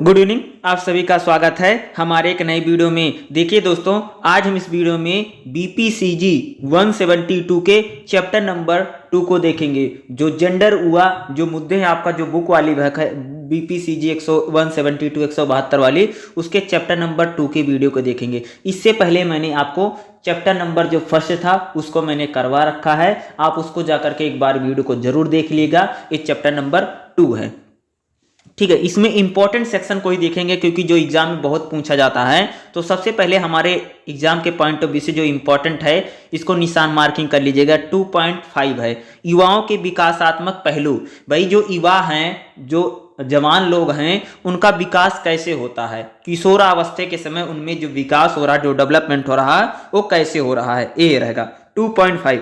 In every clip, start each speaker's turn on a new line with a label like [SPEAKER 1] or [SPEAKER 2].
[SPEAKER 1] Good evening, आप सभी का स्वागत है हमारे एक नए वीडियो में। देखिए दोस्तों, आज हम इस वीडियो में बीपीसीजी 172 के चैप्टर नंबर 2 को देखेंगे। जो जेंडर हुआ जो मुद्दे हैं, आपका जो बुक वाली बुक है बीपीसीजी 172 172 वाली, उसके चैप्टर नंबर 2 के वीडियो को देखेंगे। इससे पहले मैंने आपको चैप्टर नंबर जो फर्स्ट था उसको मैंने करवा रखा है, आप उसको जाकर के एक बार वीडियो को जरूर देख लीजिएगा। ये चैप्टर नंबर 2 है, ठीक है। इसमें इंपॉर्टेंट सेक्शन को ही देखेंगे क्योंकि जो एग्जाम में बहुत पूछा जाता है। तो सबसे पहले हमारे एग्जाम के पॉइंट ऑफ व्यू से जो इंपॉर्टेंट है इसको निशान मार्किंग कर लीजिएगा। 2.5 है युवाओं के विकासात्मक पहलू। भाई जो युवा हैं, जो जवान लोग हैं, उनका विकास कैसे होता है, किशोरावस्था के समय उनमें जो विकास हो रहा है, जो डेवलपमेंट हो रहा है, वो कैसे हो रहा है, ये रहेगा 2.5।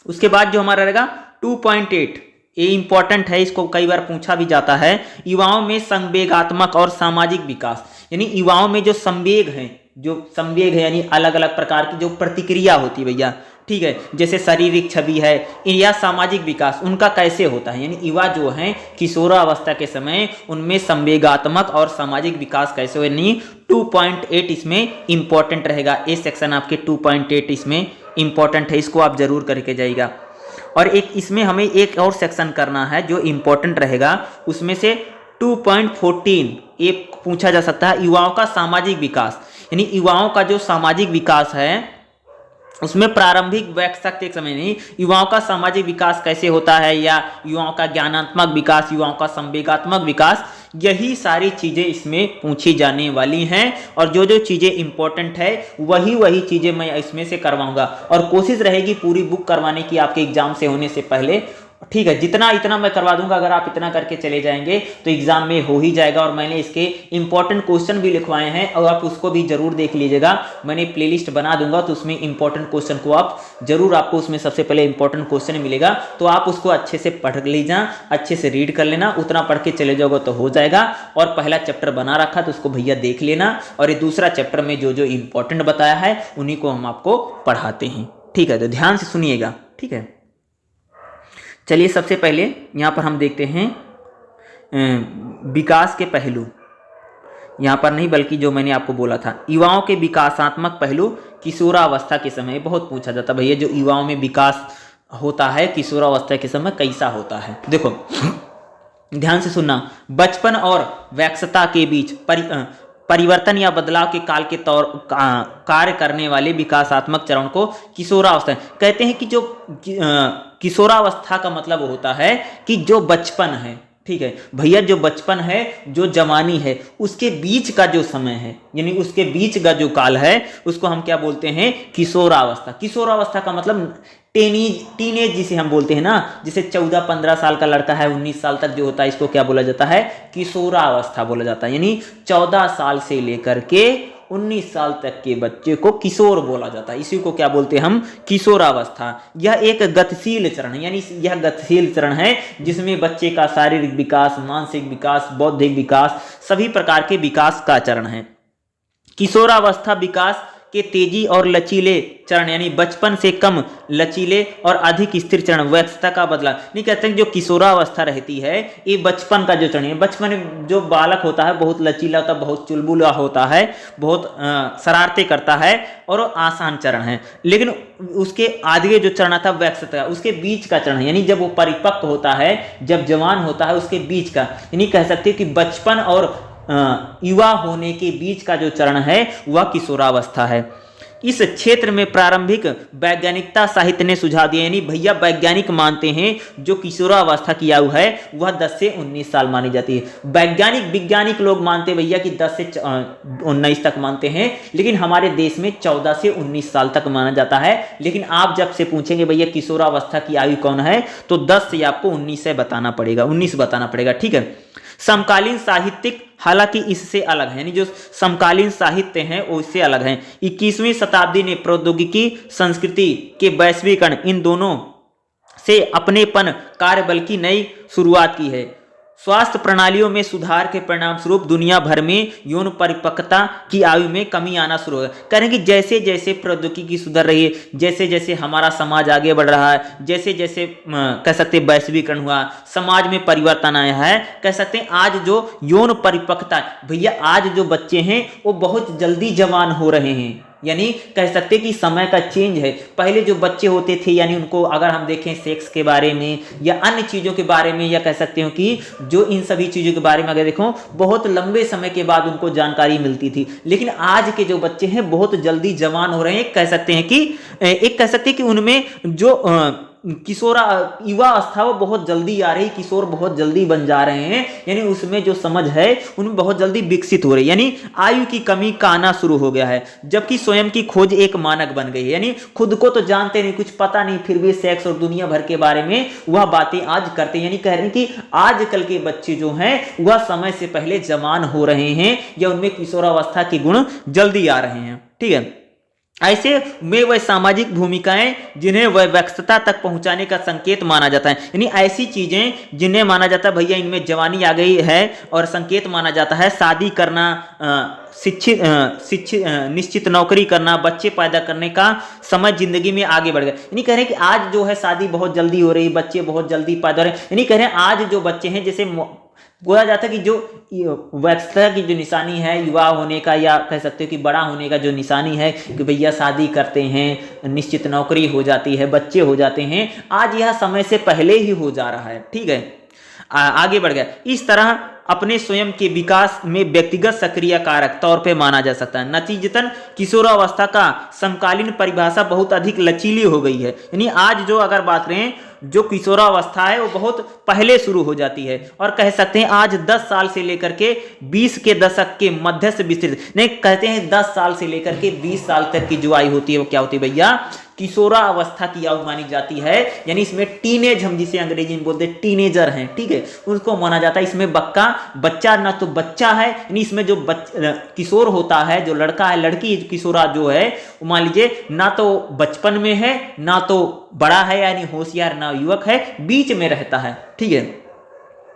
[SPEAKER 1] उसके बाद जो हमारा रहेगा 2.8, ये इंपॉर्टेंट है, इसको कई बार पूछा भी जाता है। युवाओं में संवेगात्मक और सामाजिक विकास, यानी युवाओं में जो संवेग है यानी अलग अलग प्रकार की जो प्रतिक्रिया होती है भैया, ठीक है, जैसे शारीरिक छवि है या सामाजिक विकास, उनका कैसे होता है। यानी युवा जो हैं किशोरावस्था के समय उनमें संवेगात्मक और सामाजिक विकास कैसे हो, यानी 2.8 इसमें इंपॉर्टेंट रहेगा। ये सेक्शन आपके 2.8 इसमें इंपॉर्टेंट है, इसको आप जरूर करके जाइएगा। और एक इसमें हमें एक और सेक्शन करना है जो इंपॉर्टेंट रहेगा, उसमें से 2.14 ये पूछा जा सकता है, युवाओं का सामाजिक विकास। यानी युवाओं का जो सामाजिक विकास है उसमें प्रारंभिक वयस्क के समय नहीं, युवाओं का सामाजिक विकास कैसे होता है, या युवाओं का ज्ञानात्मक विकास, युवाओं का संवेगात्मक विकास, यही सारी चीजें इसमें पूछी जाने वाली हैं। और जो जो चीजें इंपॉर्टेंट है वही चीजें मैं इसमें से करवाऊंगा, और कोशिश रहेगी पूरी बुक करवाने की आपके एग्जाम से होने से पहले, ठीक है। जितना इतना मैं करवा दूंगा, अगर आप इतना करके चले जाएंगे तो एग्जाम में हो ही जाएगा। और मैंने इसके इंपॉर्टेंट क्वेश्चन भी लिखवाए हैं और आप उसको भी जरूर देख लीजिएगा। मैंने प्लेलिस्ट बना दूंगा तो उसमें इंपॉर्टेंट क्वेश्चन को आप जरूर, आपको उसमें सबसे पहले इंपॉर्टेंट क्वेश्चन मिलेगा, तो आप उसको अच्छे से पढ़ लीजिए, अच्छे से रीड कर लेना, उतना पढ़ के चले जाओगे तो हो जाएगा। और पहला चैप्टर बना रखा तो उसको भैया देख लेना, और ये दूसरा चैप्टर में जो जो इंपॉर्टेंट बताया है उन्हीं को हम आपको पढ़ाते हैं, ठीक है। तो ध्यान से सुनिएगा, ठीक है। चलिए सबसे पहले यहाँ पर हम देखते हैं विकास के पहलू। यहाँ पर नहीं बल्कि जो मैंने आपको बोला था, युवाओं के विकासात्मक पहलू किशोरावस्था के समय बहुत पूछा जाता है। भैया जो युवाओं में विकास होता है किशोरावस्था के समय कैसा होता है, देखो ध्यान से सुनना। बचपन और वयस्कता के बीच परिवर्तन या बदलाव के काल के तौर कार्य करने वाले विकासात्मक चरण को किशोरावस्था कहते हैं। कि जो किशोरावस्था का मतलब होता है कि जो बचपन है, ठीक है भैया, जो बचपन है, जो जवानी है, उसके बीच का जो समय है, यानी उसके बीच का जो काल है, उसको हम क्या बोलते हैं, किशोरावस्था। किशोरावस्था का मतलब टीनेज जिसे हम बोलते हैं ना, जैसे 14-15 साल का लड़का है, 19 साल तक जो होता है, इसको क्या बोला जाता है, किशोरावस्था बोला जाता है। यानी 14 साल से लेकर के 19 साल तक के बच्चे को किशोर बोला जाता है, इसी को क्या बोलते हैं हम, किशोरावस्था। यह एक गतिशील चरण है, यानी यह गतिशील चरण है जिसमें बच्चे का शारीरिक विकास, मानसिक विकास, बौद्धिक विकास, सभी प्रकार के विकास का चरण है। किशोरावस्था विकास के तेजी और लचीले चरण, यानी बचपन से कम लचीले और अधिक स्थिर चरण, वयस्कता का बदला। नहीं कहते हैं जो किशोरावस्था रहती है ये बचपन का जो चरण है, बचपन में जो बालक होता है बहुत लचीला होता है, बहुत चुलबुला होता है, बहुत शरारतें करता है, और आसान चरण है। लेकिन उसके आगे जो चरण आता है वयस्कता, उसके बीच का चरण है, यानी जब वो परिपक्व होता है, जब जवान होता है, उसके बीच का, यानी कह सकते हैं कि बचपन और युवा होने के बीच का जो चरण है वह किशोरावस्था है। इस क्षेत्र में प्रारंभिक वैज्ञानिकता साहित्य ने सुझाव दिया, यानी भैया वैज्ञानिक मानते हैं जो किशोरावस्था की आयु है वह 10 से 19 साल मानी जाती है। वैज्ञानिक लोग मानते हैं भैया कि 10 से 19 तक मानते हैं, लेकिन हमारे देश में 14 से 19 साल तक माना जाता है। लेकिन आप जब से पूछेंगे भैया किशोरावस्था की आयु कौन है, तो 10 से आपको 19 से बताना पड़ेगा, 19 बताना पड़ेगा, ठीक है। समकालीन साहित्यिक हालांकि इससे अलग है, यानी जो समकालीन साहित्य हैं वो इससे अलग हैं। 21वीं शताब्दी ने प्रौद्योगिकी, संस्कृति के वैश्वीकरण, इन दोनों से अपनेपन कार्यबल की नई शुरुआत की है। स्वास्थ्य प्रणालियों में सुधार के परिणाम स्वरूप दुनिया भर में यौन परिपक्वता की आयु में कमी आना शुरू हो गया। करें कि जैसे जैसे प्रौद्योगिकी सुधर रही है, जैसे जैसे हमारा समाज आगे बढ़ रहा है, जैसे जैसे कह सकते हैं वैश्वीकरण हुआ, समाज में परिवर्तन आया है, कह सकते हैं आज जो यौन परिपक्वता, भैया आज जो बच्चे हैं वो बहुत जल्दी जवान हो रहे हैं। यानी कह सकते कि समय का चेंज है। पहले जो बच्चे होते थे, यानी उनको अगर हम देखें सेक्स के बारे में या अन्य चीज़ों के बारे में, या कह सकते हो कि जो इन सभी चीज़ों के बारे में अगर देखो बहुत लंबे समय के बाद उनको जानकारी मिलती थी। लेकिन आज के जो बच्चे हैं बहुत जल्दी जवान हो रहे हैं। कह सकते हैं कि एक कह सकते हैं कि उनमें जो किशोरा युवा अवस्था वो बहुत जल्दी आ रही, किशोर बहुत जल्दी बन जा रहे हैं। यानी उसमें जो समझ है उनमें बहुत जल्दी विकसित हो रही है। यानी आयु की कमी का आना शुरू हो गया है, जबकि स्वयं की खोज एक मानक बन गई है। यानी खुद को तो जानते नहीं, कुछ पता नहीं, फिर भी सेक्स और दुनिया भर के बारे में वह बातें आज करते हैं। यानी कह रहे हैं कि आजकल के बच्चे जो हैं वह समय से पहले जवान हो रहे हैं या उनमें किशोरावस्था के गुण जल्दी आ रहे हैं। ठीक है, ऐसे में वह सामाजिक भूमिकाएं जिन्हें वह व्यस्तता तक पहुंचाने का संकेत माना जाता है। यानी ऐसी चीजें जिन्हें माना जाता है भैया इनमें जवानी आ गई है और संकेत माना जाता है। शादी करना, शिक्षित निश्चित नौकरी करना, बच्चे पैदा करने का समय जिंदगी में आगे बढ़ गया। यानी कह रहे हैं कि आज जो है शादी बहुत जल्दी हो रही, बच्चे बहुत जल्दी पैदा हो रहे हैं। यानी कह रहे हैं आज जो बच्चे हैं, जैसे बोला जाता है कि जो व्यस्तता की जो निशानी है युवा होने का, या कह सकते हो कि बड़ा होने का जो निशानी है कि भैया शादी करते हैं, निश्चित नौकरी हो जाती है, बच्चे हो जाते हैं, आज यह समय से पहले ही हो जा रहा है। ठीक है, आगे बढ़ गया। इस तरह अपने स्वयं के विकास में व्यक्तिगत सक्रिय कारक तौर पे माना जा सकता है। नतीजतन किशोरावस्था का समकालीन परिभाषा बहुत अधिक लचीली हो गई है। यानी आज जो अगर बात करें जो किशोरावस्था है वो बहुत पहले शुरू हो जाती है, और कह सकते हैं आज 10 साल से लेकर के 20 के दशक के मध्य से विस्तृत नहीं, कहते हैं 10 साल से लेकर के 20 साल तक की जो आयु होती है वो क्या होती है भैया, किशोरावस्था की आयु मानी जाती है। यानी इसमें टीनेज, हम जिसे अंग्रेजी में बोलते हैं टीनेजर हैं, ठीक है, उनको माना जाता है। इसमें बच्चा ना तो बच्चा है, यानी इसमें जो किशोर होता है, जो लड़का है, लड़की किशोरा जो है मान लीजिए ना तो बचपन में है ना तो बड़ा है, यानी होशियार ना युवक है, बीच में रहता है। ठीक है,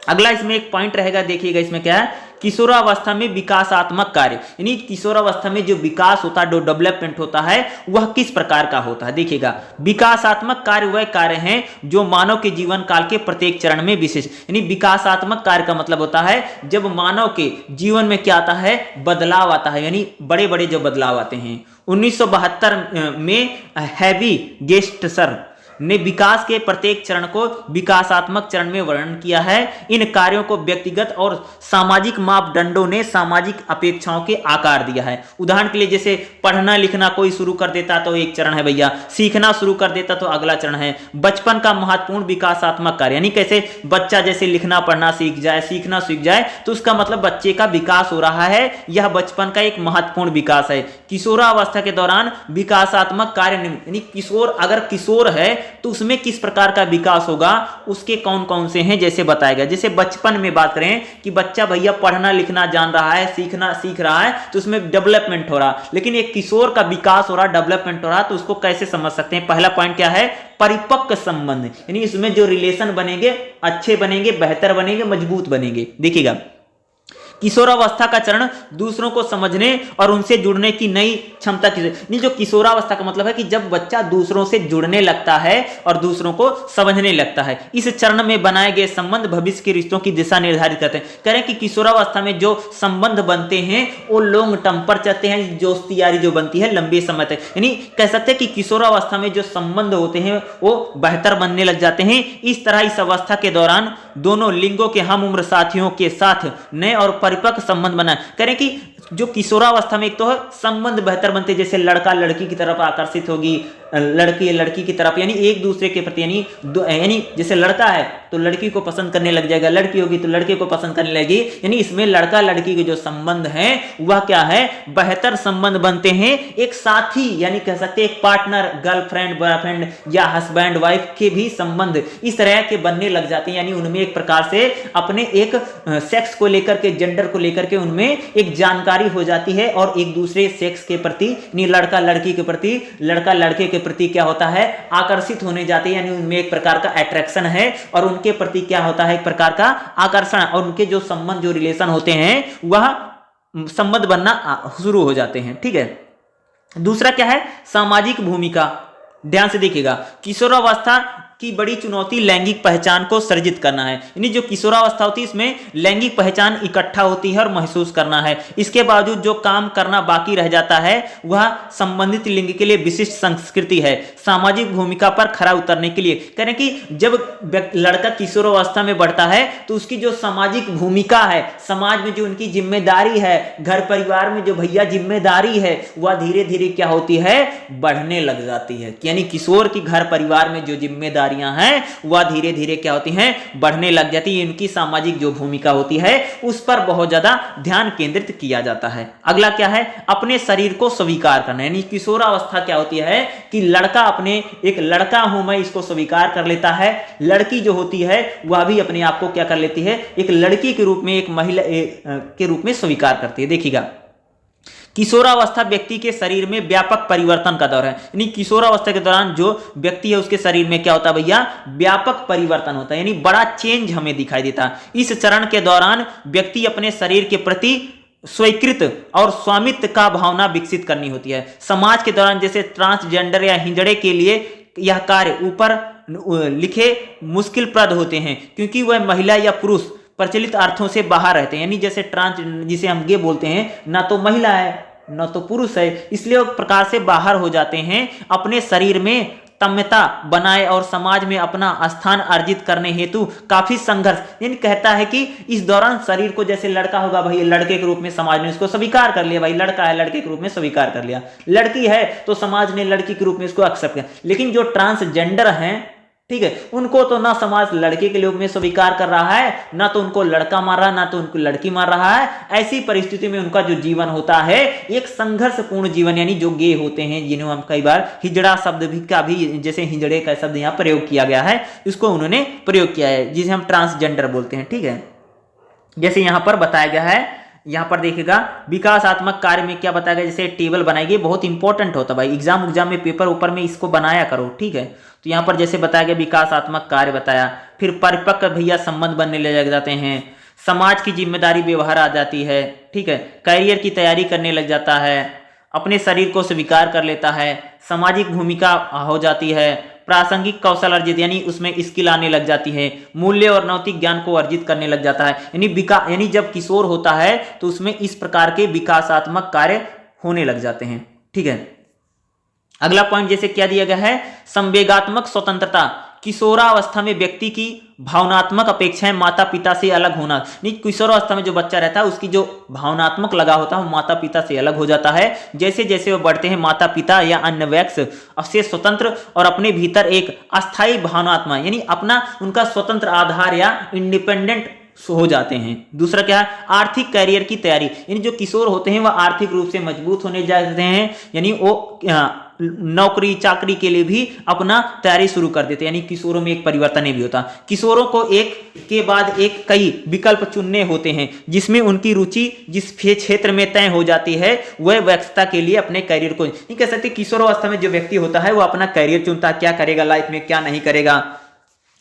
[SPEAKER 1] अगला इसमें एक पॉइंट रहेगा, देखिएगा इसमें क्या है, किशोरावस्था में विकासात्मक कार्य। यानी किशोरावस्था में जो विकास होता है, जो डेवलपमेंट होता है, वह किस प्रकार का होता है। देखिएगा, विकासात्मक कार्य वह कार्य हैं जो मानव के जीवन काल के प्रत्येक चरण में विशेष। यानी विकासात्मक कार्य का मतलब होता है जब मानव के जीवन में क्या आता है, बदलाव आता है, यानी बड़े बड़े जो बदलाव आते हैं। 1972 में हैवी गेस्टसर ने विकास के प्रत्येक चरण को विकासात्मक चरण में वर्णन किया है। इन कार्यों को व्यक्तिगत और सामाजिक मापदंडों ने सामाजिक अपेक्षाओं के आकार दिया है। उदाहरण के लिए जैसे पढ़ना लिखना कोई शुरू कर देता तो एक चरण है भैया, सीखना शुरू कर देता तो अगला चरण है। बचपन का महत्वपूर्ण विकासात्मक कार्य, यानी कैसे बच्चा जैसे लिखना पढ़ना सीख जाए, सीखना सीख जाए, तो उसका मतलब बच्चे का विकास हो रहा है, यह बचपन का एक महत्वपूर्ण विकास है। किशोरावस्था के दौरान विकासात्मक कार्य, यानी किशोर अगर किशोर है तो उसमें किस प्रकार का विकास होगा, उसके कौन कौन से हैं जैसे बताएगा। जैसे बचपन में बात करें कि बच्चा भैया पढ़ना लिखना जान रहा है, सीखना सीख रहा है, तो उसमें डेवलपमेंट हो रहा। लेकिन एक किशोर का विकास हो रहा, डेवलपमेंट हो रहा, तो उसको कैसे समझ सकते हैं। पहला पॉइंट क्या है, परिपक्व संबंध, यानी इसमें जो रिलेशन बनेंगे अच्छे बनेंगे, बेहतर बनेंगे, मजबूत बनेंगे। देखिएगा, किशोरावस्था का चरण दूसरों को समझने और उनसे जुड़ने की नई क्षमता की, नहीं, जो किशोरावस्था का मतलब है कि जब बच्चा दूसरों से जुड़ने लगता है और दूसरों को समझने लगता है। इस चरण में बनाए गए संबंध भविष्य के रिश्तों की दिशा निर्धारित करते हैं। कह रहे हैं कि किशोरावस्था में जो संबंध बनते हैं वो लॉन्ग टर्म पर चलते हैं, दोस्ती यारी जो बनती है लंबे समय तक। यानी कह सकते हैं कि किशोरावस्था में जो संबंध होते हैं वो बेहतर बनने लग जाते हैं। इस तरह इस अवस्था के दौरान दोनों लिंगों के हम उम्र साथियों के साथ नए और परिपक्व संबंध बनाए। करें कि जो किशोरावस्था में एक तो है संबंध बेहतर बनते, जैसे लड़का लड़की की तरफ आकर्षित होगी, लड़की लड़की की तरफ, यानी एक दूसरे के प्रति, यानी जैसे लड़का है तो लड़की को पसंद करने लग जाएगा, लड़की होगी तो लड़के को पसंद करने लगेगी। यानी इसमें लड़का लड़की के जो संबंध है वह क्या है, बेहतर संबंध बनते हैं। एक साथी, यानी कह सकते हैं एक पार्टनर, गर्लफ्रेंड बॉयफ्रेंड या हस्बैंड वाइफ के भी संबंध इस तरह के बनने लग जाते हैं। यानी उनमें एक प्रकार से अपने एक सेक्स को लेकर के, जेंडर को लेकर के उनमें एक जानकारी हो जाती है, और एक दूसरे सेक्स के प्रति, लड़का लड़की के प्रति, लड़का लड़के के प्रति क्या होता है, आकर्षित होने जाते हैं, यानी उनमें एक प्रकार का अट्रैक्शन है और उनके प्रति क्या होता है, एक प्रकार का आकर्षण, और उनके जो संबंध जो रिलेशन होते हैं वह संबंध बनना शुरू हो जाते हैं। ठीक है। दूसरा क्या है, सामाजिक भूमिका। ध्यान से देखिएगा, किशोरावस्था की बड़ी चुनौती लैंगिक पहचान को सृजित करना है। यानी जो किशोरावस्था होती है इसमें लैंगिक पहचान इकट्ठा होती है और महसूस करना है। इसके बावजूद जो काम करना बाकी रह जाता है वह संबंधित लिंग के लिए विशिष्ट संस्कृति है। सामाजिक भूमिका पर खरा उतरने के लिए कह रहे हैं कि जब लड़का किशोरावस्था में बढ़ता है तो उसकी जो सामाजिक भूमिका है, समाज में जो उनकी जिम्मेदारी है, घर परिवार में जो भैया जिम्मेदारी है, वह धीरे धीरे क्या होती है, बढ़ने लग जाती है। यानी किशोर की घर परिवार में जो जिम्मेदारी हैं वह धीरे धीरे क्या होती हैं, बढ़ने लग जाती है। इनकी सामाजिक जो भूमिका होती है उस पर बहुत ज्यादा ध्यान केंद्रित किया जाता है। अगला क्या है, अपने शरीर को स्वीकार करना। यानी किशोरावस्था क्या होती है कि लड़का अपने, एक लड़का हूं मैं, इसको स्वीकार कर लेता है। लड़की जो होती है वह भी अपने आप को क्या कर लेती है, एक लड़की के रूप में, एक महिला के रूप में स्वीकार करती है। देखिएगा, किशोरावस्था व्यक्ति के शरीर में व्यापक परिवर्तन का दौर है। यानी किशोरावस्था के दौरान जो व्यक्ति है उसके शरीर में क्या होता है भैया, व्यापक परिवर्तन होता है, यानी बड़ा चेंज हमें दिखाई देता है। इस चरण के दौरान व्यक्ति अपने शरीर के प्रति स्वीकृत और स्वामित्व का भावना विकसित करनी होती है। समाज के दौरान जैसे ट्रांसजेंडर या हिजड़े के लिए यह कार्य ऊपर लिखे मुश्किलप्रद होते हैं, क्योंकि वह महिला या पुरुष प्रचलित अर्थों से बाहर रहते हैं। यानी जैसे ट्रांस, जिसे हम गे बोलते हैं, ना तो महिला है ना तो पुरुष है, इसलिए वो प्रकार से बाहर हो जाते हैं। अपने शरीर में तम्यता बनाए और समाज में अपना स्थान अर्जित करने हेतु काफी संघर्ष, यानी कहता है कि इस दौरान शरीर को, जैसे लड़का होगा भाई, लड़के के रूप में समाज ने इसको स्वीकार कर लिया, भाई लड़का है लड़के के रूप में स्वीकार कर लिया, लड़की है तो समाज ने लड़की के रूप में इसको एक्सेप्ट किया। लेकिन जो ट्रांसजेंडर हैं, ठीक है, उनको तो ना समाज लड़के के रूप में स्वीकार कर रहा है, ना तो उनको लड़का मार रहा है, ना तो उनको लड़की मार रहा है। ऐसी परिस्थिति में उनका जो जीवन होता है एक संघर्षपूर्ण जीवन, यानी जो गे होते हैं, जिन्हें हम कई बार हिजड़ा शब्द भी का भी, जैसे हिजड़े का शब्द यहाँ प्रयोग किया गया है, इसको उन्होंने प्रयोग किया है, जिसे हम ट्रांसजेंडर बोलते हैं। ठीक है, जैसे यहाँ पर बताया गया है, यहाँ पर देखिएगा विकासात्मक कार्य में क्या बताया गया, जैसे टेबल बनाएगी, बहुत इंपॉर्टेंट होता है भाई, एग्जाम में पेपर ऊपर में इसको बनाया करो। ठीक है, तो यहाँ पर जैसे बताया गया विकासात्मक कार्य बताया, फिर परिपक्व भैया संबंध बनने लग जाते हैं, समाज की जिम्मेदारी व्यवहार आ जाती है। ठीक है, करियर की तैयारी करने लग जाता है, अपने शरीर को स्वीकार कर लेता है, सामाजिक भूमिका हो जाती है, प्रासंगिक कौशल अर्जित, यानी उसमें स्किल आने लग जाती है, मूल्य और नैतिक ज्ञान को अर्जित करने लग जाता है। यानी जब किशोर होता है तो उसमें इस प्रकार के विकासात्मक कार्य होने लग जाते हैं। ठीक है, अगला पॉइंट जैसे क्या दिया गया है, संवेगात्मक स्वतंत्रता। किशोरावस्था में व्यक्ति की भावनात्मक अपेक्षाएं माता पिता से अलग होना। नहीं, किशोरावस्था में जो बच्चा रहता है उसकी जो भावनात्मक लगाव होता है वो माता पिता से अलग हो जाता है। जैसे जैसे वो बढ़ते हैं, माता पिता या अन्य वयस्क से स्वतंत्र और अपने भीतर एक अस्थायी भावनात्मा, यानी अपना उनका स्वतंत्र आधार या इंडिपेंडेंट हो जाते हैं। दूसरा क्या है, आर्थिक कैरियर की तैयारी। यानी जो किशोर होते हैं वह आर्थिक रूप से मजबूत होने जाते हैं, यानी वो नौकरी चाकरी के लिए भी अपना तैयारी शुरू कर देते हैं। यानी किशोरों में एक परिवर्तन भी होता, किशोरों को एक के बाद एक कई विकल्प चुनने होते हैं, जिसमें उनकी रुचि जिस क्षेत्र में तय हो जाती है वह व्यस्तता के लिए अपने करियर को नहीं कह सकते। किशोरावस्था में जो व्यक्ति होता है वो अपना करियर चुनता है, क्या करेगा लाइफ में, क्या नहीं करेगा,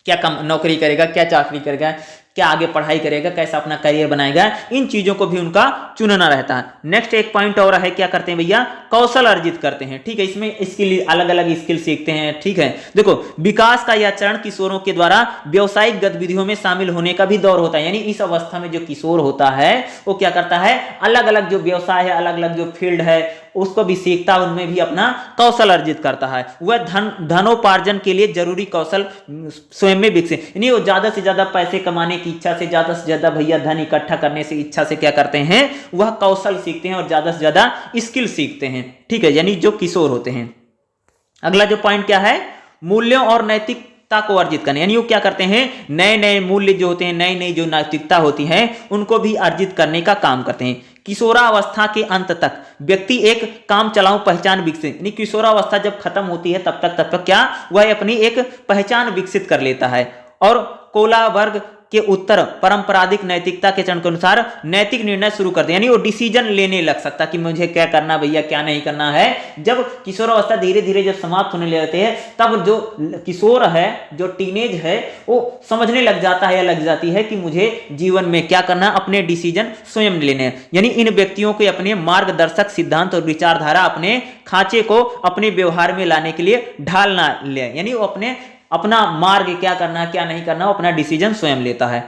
[SPEAKER 1] क्या कम नौकरी करेगा, क्या चाकरी करेगा, क्या आगे पढ़ाई करेगा, कैसा अपना करियर बनाएगा, इन चीजों को भी उनका चुनना रहता है। नेक्स्ट एक पॉइंट और है, क्या करते हैं भैया, कौशल अर्जित करते हैं। ठीक है, इसमें इसके लिए अलग अलग स्किल सीखते हैं। ठीक है, देखो विकास का यह चरण किशोरों के द्वारा व्यावसायिक गतिविधियों में शामिल होने का भी दौर होता है। यानी इस अवस्था में जो किशोर होता है वो क्या करता है, अलग अलग जो व्यवसाय है, अलग अलग जो फील्ड है उसको भी सीखता है, उनमें भी अपना कौशल अर्जित करता है। वह धनोपार्जन के लिए जरूरी कौशल स्वयं में विकसित, यानी वो ज्यादा से ज्यादा पैसे कमाने की इच्छा से ज्यादा भैया धन इकट्ठा करने से इच्छा से क्या करते हैं, वह कौशल सीखते हैं और ज्यादा से ज्यादा स्किल सीखते हैं। ठीक है, यानी जो किशोर होते हैं। अगला जो पॉइंट क्या है, मूल्यों और नैतिकता को अर्जित करने, यानी वो क्या करते हैं, नए नए मूल्य जो होते हैं, नई नई जो नैतिकता होती है उनको भी अर्जित करने का काम करते हैं। किशोरावस्था के अंत तक व्यक्ति एक काम चलाऊ पहचान विकसित, यानी किशोरावस्था जब खत्म होती है तब तक क्या, वह अपनी एक पहचान विकसित कर लेता है और कोला वर्ग के उत्तर परंपरागत नैतिकता के चरण के अनुसार नैतिक निर्णय शुरू कर दे, यानी वो डिसीजन लेने लग सकता कि मुझे क्या करना भैया क्या नहीं करना है। जब किशोरावस्था धीरे धीरे जब समाप्त होने लगते हैं तब जो किशोर है, जो टीनेज है, वो समझने लग जाता है या लग जाती है कि मुझे जीवन में क्या करना, अपने डिसीजन स्वयं लेने हैं। यानी इन व्यक्तियों को अपने मार्गदर्शक सिद्धांत और विचारधारा अपने खांचे को अपने व्यवहार में लाने के लिए ढालना ले, यानी वो अपना मार्ग क्या करना क्या नहीं करना वो अपना डिसीजन स्वयं लेता है।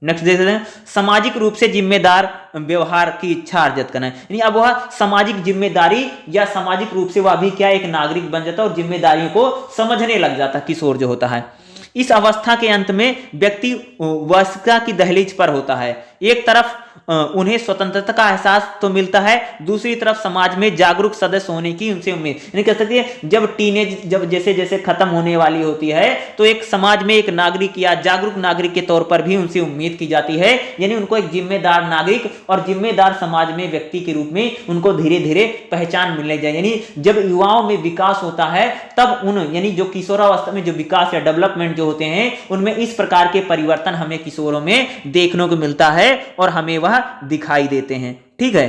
[SPEAKER 1] नेक्स्ट देखते हैं, सामाजिक रूप से जिम्मेदार व्यवहार की इच्छा अर्जित करना है, यानी अब वह सामाजिक जिम्मेदारी या सामाजिक रूप से वह भी क्या एक नागरिक बन जाता है और जिम्मेदारियों को समझने लग जाता है किशोर जो होता है। इस अवस्था के अंत में व्यक्ति वयस्कता की दहलीज पर होता है। एक तरफ उन्हें स्वतंत्रता का एहसास तो मिलता है, दूसरी तरफ समाज में जागरूक सदस्य होने की उनसे उम्मीद, यानी कह सकते हैं जब टीनेज जब जैसे जैसे खत्म होने वाली होती है तो एक समाज में एक नागरिक या जागरूक नागरिक के तौर पर भी उनसे उम्मीद की जाती है, यानी उनको एक जिम्मेदार नागरिक और जिम्मेदार समाज में व्यक्ति के रूप में उनको धीरे धीरे पहचान मिलने जाए। यानी जब युवाओं में विकास होता है तब यानी जो किशोरावस्था में जो विकास या डेवलपमेंट जो होते हैं उनमें इस प्रकार के परिवर्तन हमें किशोरों में देखने को मिलता है और हमें वह दिखाई देते हैं। ठीक है,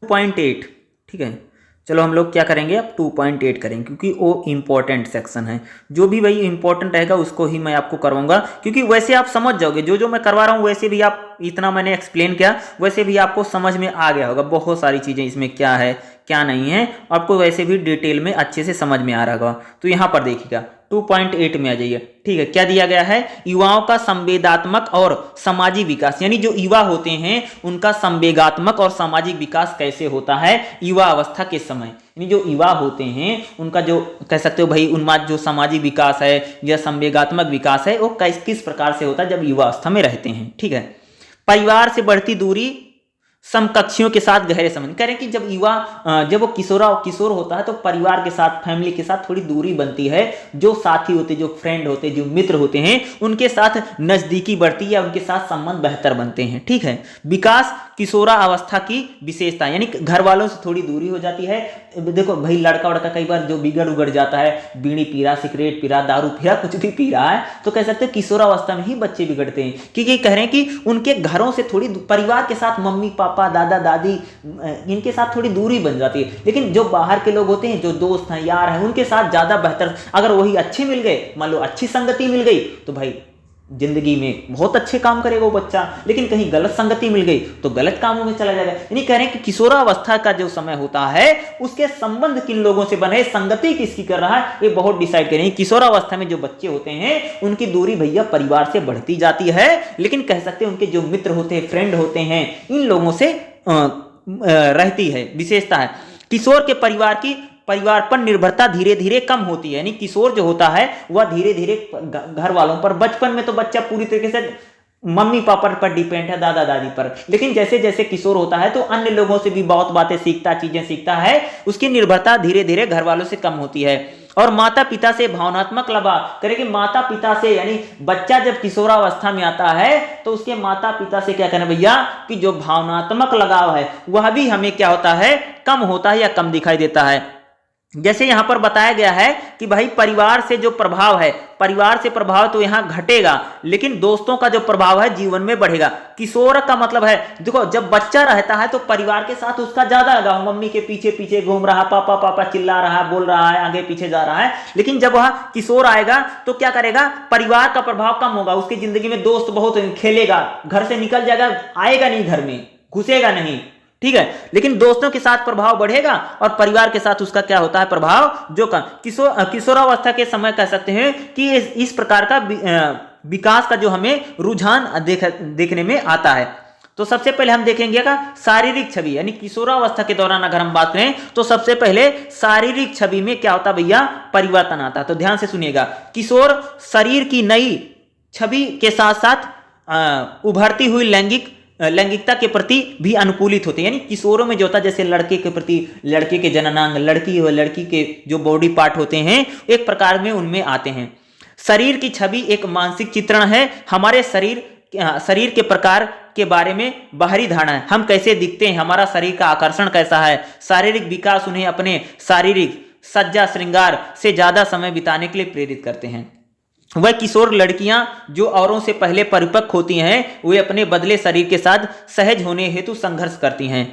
[SPEAKER 1] 2.8। ठीक है, चलो हम लोग क्या करेंगे अब 2.8 करेंगे क्योंकि वो इंपॉर्टेंट सेक्शन है। जो भी भाई इंपॉर्टेंट रहेगा उसको ही मैं आपको करवाऊंगा, क्योंकि वैसे आप समझ जाओगे जो मैं करवा रहा हूं वैसे भी आप इतना मैंने एक्सप्लेन किया वैसे भी आपको समझ में आ गया होगा। बहुत सारी चीजें इसमें क्या है क्या नहीं है आपको वैसे भी डिटेल में अच्छे से समझ में आ रहा होगा। तो यहां पर देखिएगा 2.8 में आ जाइए। ठीक है, क्या दिया गया है, युवाओं का संवेदात्मक और सामाजिक विकास, यानी जो युवा होते हैं उनका संवेगात्मक और सामाजिक विकास कैसे होता है युवा अवस्था के समय। यानी जो युवा होते हैं उनका जो कह सकते हो भाई उनका जो सामाजिक विकास है या संवेगात्मक विकास है वो किस प्रकार से होता है जब युवा अवस्था में रहते हैं। ठीक है, परिवार से बढ़ती दूरी, समकक्षियों के साथ गहरे संबंध, कह रहे हैं कि जब युवा जब वो किशोर होता है तो परिवार के साथ फैमिली के साथ थोड़ी दूरी बनती है, जो साथी होते जो फ्रेंड होते जो मित्र होते हैं उनके साथ नजदीकी बढ़ती है या उनके साथ संबंध बेहतर बनते हैं। ठीक है, विकास किशोरा अवस्था की विशेषता, यानी घर वालों से थोड़ी दूरी हो जाती है। देखो भाई लड़का वड़का कई बार जो बिगड़ उगड़ जाता है, बीड़ी पी रहा, सिगरेट पी रहा, दारू पी रहा, कुछ भी पी रहा है, तो कह सकते हैं किशोरावस्था में ही बच्चे बिगड़ते हैं, क्योंकि कह रहे हैं कि उनके घरों से थोड़ी परिवार के साथ मम्मी पापा दादा दादी इनके साथ थोड़ी दूरी बन जाती है। लेकिन जो बाहर के लोग होते हैं जो दोस्त हैं यार हैं उनके साथ ज्यादा बेहतर, अगर वही अच्छे मिल गए, मान लो अच्छी संगति मिल गई तो भाई जिंदगी में बहुत अच्छे काम करेगा वो बच्चा। लेकिन कहीं गलत संगति मिल गई तो गलत कामों में चला जाएगा। यानी कह रहे हैं कि किशोरावस्था का जो समय होता है उसके संबंध किन लोगों से बने, संगति किसकी कर रहा है, ये बहुत डिसाइड करेंगे। किशोरावस्था में जो बच्चे होते हैं उनकी दूरी भैया परिवार से बढ़ती जाती है, लेकिन कह सकते हैं उनके जो मित्र होते हैं फ्रेंड होते हैं इन लोगों से रहती है, विशेषता है। किशोर के परिवार पर निर्भरता धीरे धीरे कम होती है, यानी किशोर जो होता है वह धीरे धीरे घर वालों पर, बचपन में तो बच्चा पूरी तरीके से मम्मी पापा पर डिपेंड है, दादा दादी पर, लेकिन जैसे जैसे किशोर होता है तो अन्य लोगों से भी बहुत बातें सीखता, चीजें सीखता है, उसकी निर्भरता धीरे धीरे घर वालों से कम होती है। और माता पिता से भावनात्मक लगाव करे कि माता पिता से, यानी बच्चा जब किशोरावस्था में आता है तो उसके माता पिता से क्या कहना भैया कि जो भावनात्मक लगाव है वह भी हमें क्या होता है कम होता है या कम दिखाई देता है। जैसे यहां पर बताया गया है कि भाई परिवार से जो प्रभाव है, परिवार से प्रभाव तो यहां घटेगा, लेकिन दोस्तों का जो प्रभाव है जीवन में बढ़ेगा। किशोर का मतलब है देखो जब बच्चा रहता है तो परिवार के साथ उसका ज्यादा लगाव, मम्मी के पीछे पीछे घूम रहा, पापा पापा चिल्ला रहा है, बोल रहा है, आगे पीछे जा रहा है। लेकिन जब वह किशोर आएगा तो क्या करेगा, परिवार का प्रभाव कम होगा, उसकी जिंदगी में दोस्त बहुत खेलेगा, घर से निकल जाएगा, आएगा नहीं घर में, घुसेगा नहीं। ठीक है, लेकिन दोस्तों के साथ प्रभाव बढ़ेगा और परिवार के साथ उसका क्या होता है प्रभाव जो कम। किशोरावस्था के समय कह सकते हैं कि इस प्रकार का विकास का जो हमें रुझान देखने में आता है। तो सबसे पहले हम देखेंगे का शारीरिक छवि, यानी किशोरावस्था के दौरान अगर हम बात करें तो सबसे पहले शारीरिक छवि में क्या होता है भैया परिवर्तन आता है। तो ध्यान से सुनिएगा, किशोर शरीर की नई छवि के साथ साथ उभरती हुई लैंगिकता के प्रति भी अनुकूलित होते हैं। यानी किशोरों में जो होता है जैसे लड़के के प्रति लड़के के जननांग, लड़की के जो बॉडी पार्ट होते हैं एक प्रकार में उनमें आते हैं। शरीर की छवि एक मानसिक चित्रण है, हमारे शरीर के प्रकार के बारे में बाहरी धारणा है, हम कैसे दिखते हैं, हमारा शरीर का आकर्षण कैसा है। शारीरिक विकास उन्हें अपने शारीरिक सज्जा श्रृंगार से ज्यादा समय बिताने के लिए प्रेरित करते हैं। वह किशोर लड़कियां जो औरों से पहले परिपक्व होती हैं, वे अपने बदले शरीर के साथ सहज होने हेतु संघर्ष करती हैं,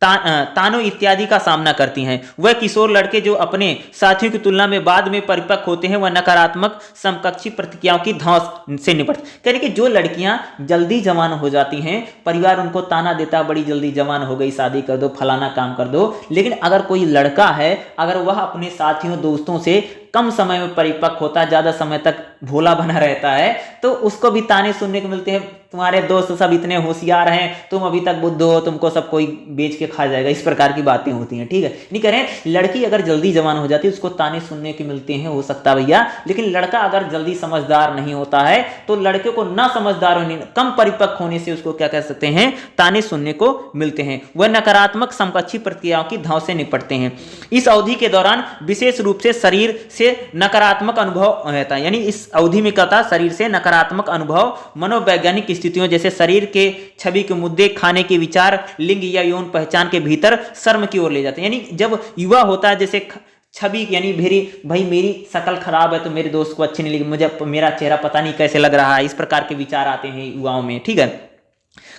[SPEAKER 1] तानों इत्यादि का सामना करती हैं। वह किशोर लड़के जो अपने साथियों की तुलना में बाद में परिपक्व होते हैं, वह नकारात्मक समकक्षी प्रतिक्रियाओं की धौंस से निपटते। कहने कि जो लड़कियां जल्दी जवान हो जाती हैं, परिवार उनको ताना देता, बड़ी जल्दी जवान हो गई, शादी कर दो, फलाना काम कर दो। लेकिन अगर कोई लड़का है, अगर वह अपने साथियों दोस्तों से कम समय में परिपक्व होता है, ज्यादा समय तक भोला बना रहता है, तो उसको भी ताने सुनने को मिलते हैं, तुम्हारे दोस्त सब इतने होशियार हैं, तुम अभी तक बुद्ध हो, तुमको सब कोई बेच के खा जाएगा। इस प्रकार की बातें होती हैं। ठीक है, नहीं कह रहे लड़की अगर जल्दी जवान हो जाती है उसको ताने सुनने के मिलते हैं, हो सकता भैया। लेकिन लड़का अगर जल्दी समझदार नहीं होता है तो लड़के को ना समझदार होने, कम परिपक्व होने से उसको क्या कह सकते हैं, ताने सुनने को मिलते हैं। वह नकारात्मक समकक्षी प्रतिक्रियाओं की धाव से निपटते हैं। इस अवधि के दौरान विशेष रूप से शरीर से नकारात्मक अनुभव रहता है। यानी इस अवधि में क्या था, शरीर से नकारात्मक अनुभव मनोवैज्ञानिक स्थितियों जैसे शरीर के छवि के मुद्दे, खाने के विचार, लिंग या यौन पहचान के भीतर शर्म की ओर ले जाते हैं। यानी जब युवा होता है, जैसे छवि यानी भाई मेरी शक्ल खराब है तो मेरे दोस्त को अच्छी नहीं लगी, मुझे मेरा चेहरा पता नहीं कैसे लग रहा है, इस प्रकार के विचार आते हैं युवाओं में। ठीक है,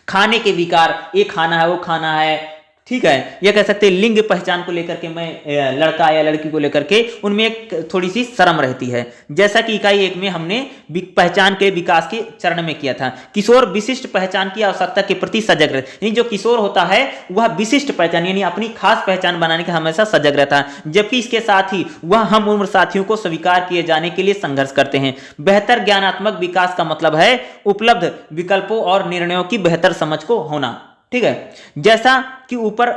[SPEAKER 1] खाने के विकार, ये खाना है वो खाना है, ठीक है, यह कह सकते हैं लिंग पहचान को लेकर के, मैं लड़का या लड़की को लेकर के उनमें एक थोड़ी सी शर्म रहती है। जैसा कि इकाई 1 में हमने पहचान के विकास के चरण में किया था। किशोर विशिष्ट पहचान की आवश्यकता के प्रति सजग रहता है। यानी जो किशोर होता है वह विशिष्ट पहचान यानी अपनी खास पहचान बनाने के हमेशा सजग रहता है, जबकि इसके साथ ही वह हम उम्र साथियों को स्वीकार किए जाने के लिए संघर्ष करते हैं। बेहतर ज्ञानात्मक विकास का मतलब है उपलब्ध विकल्पों और निर्णयों की बेहतर समझ को होना। ठीक है, जैसा कि ऊपर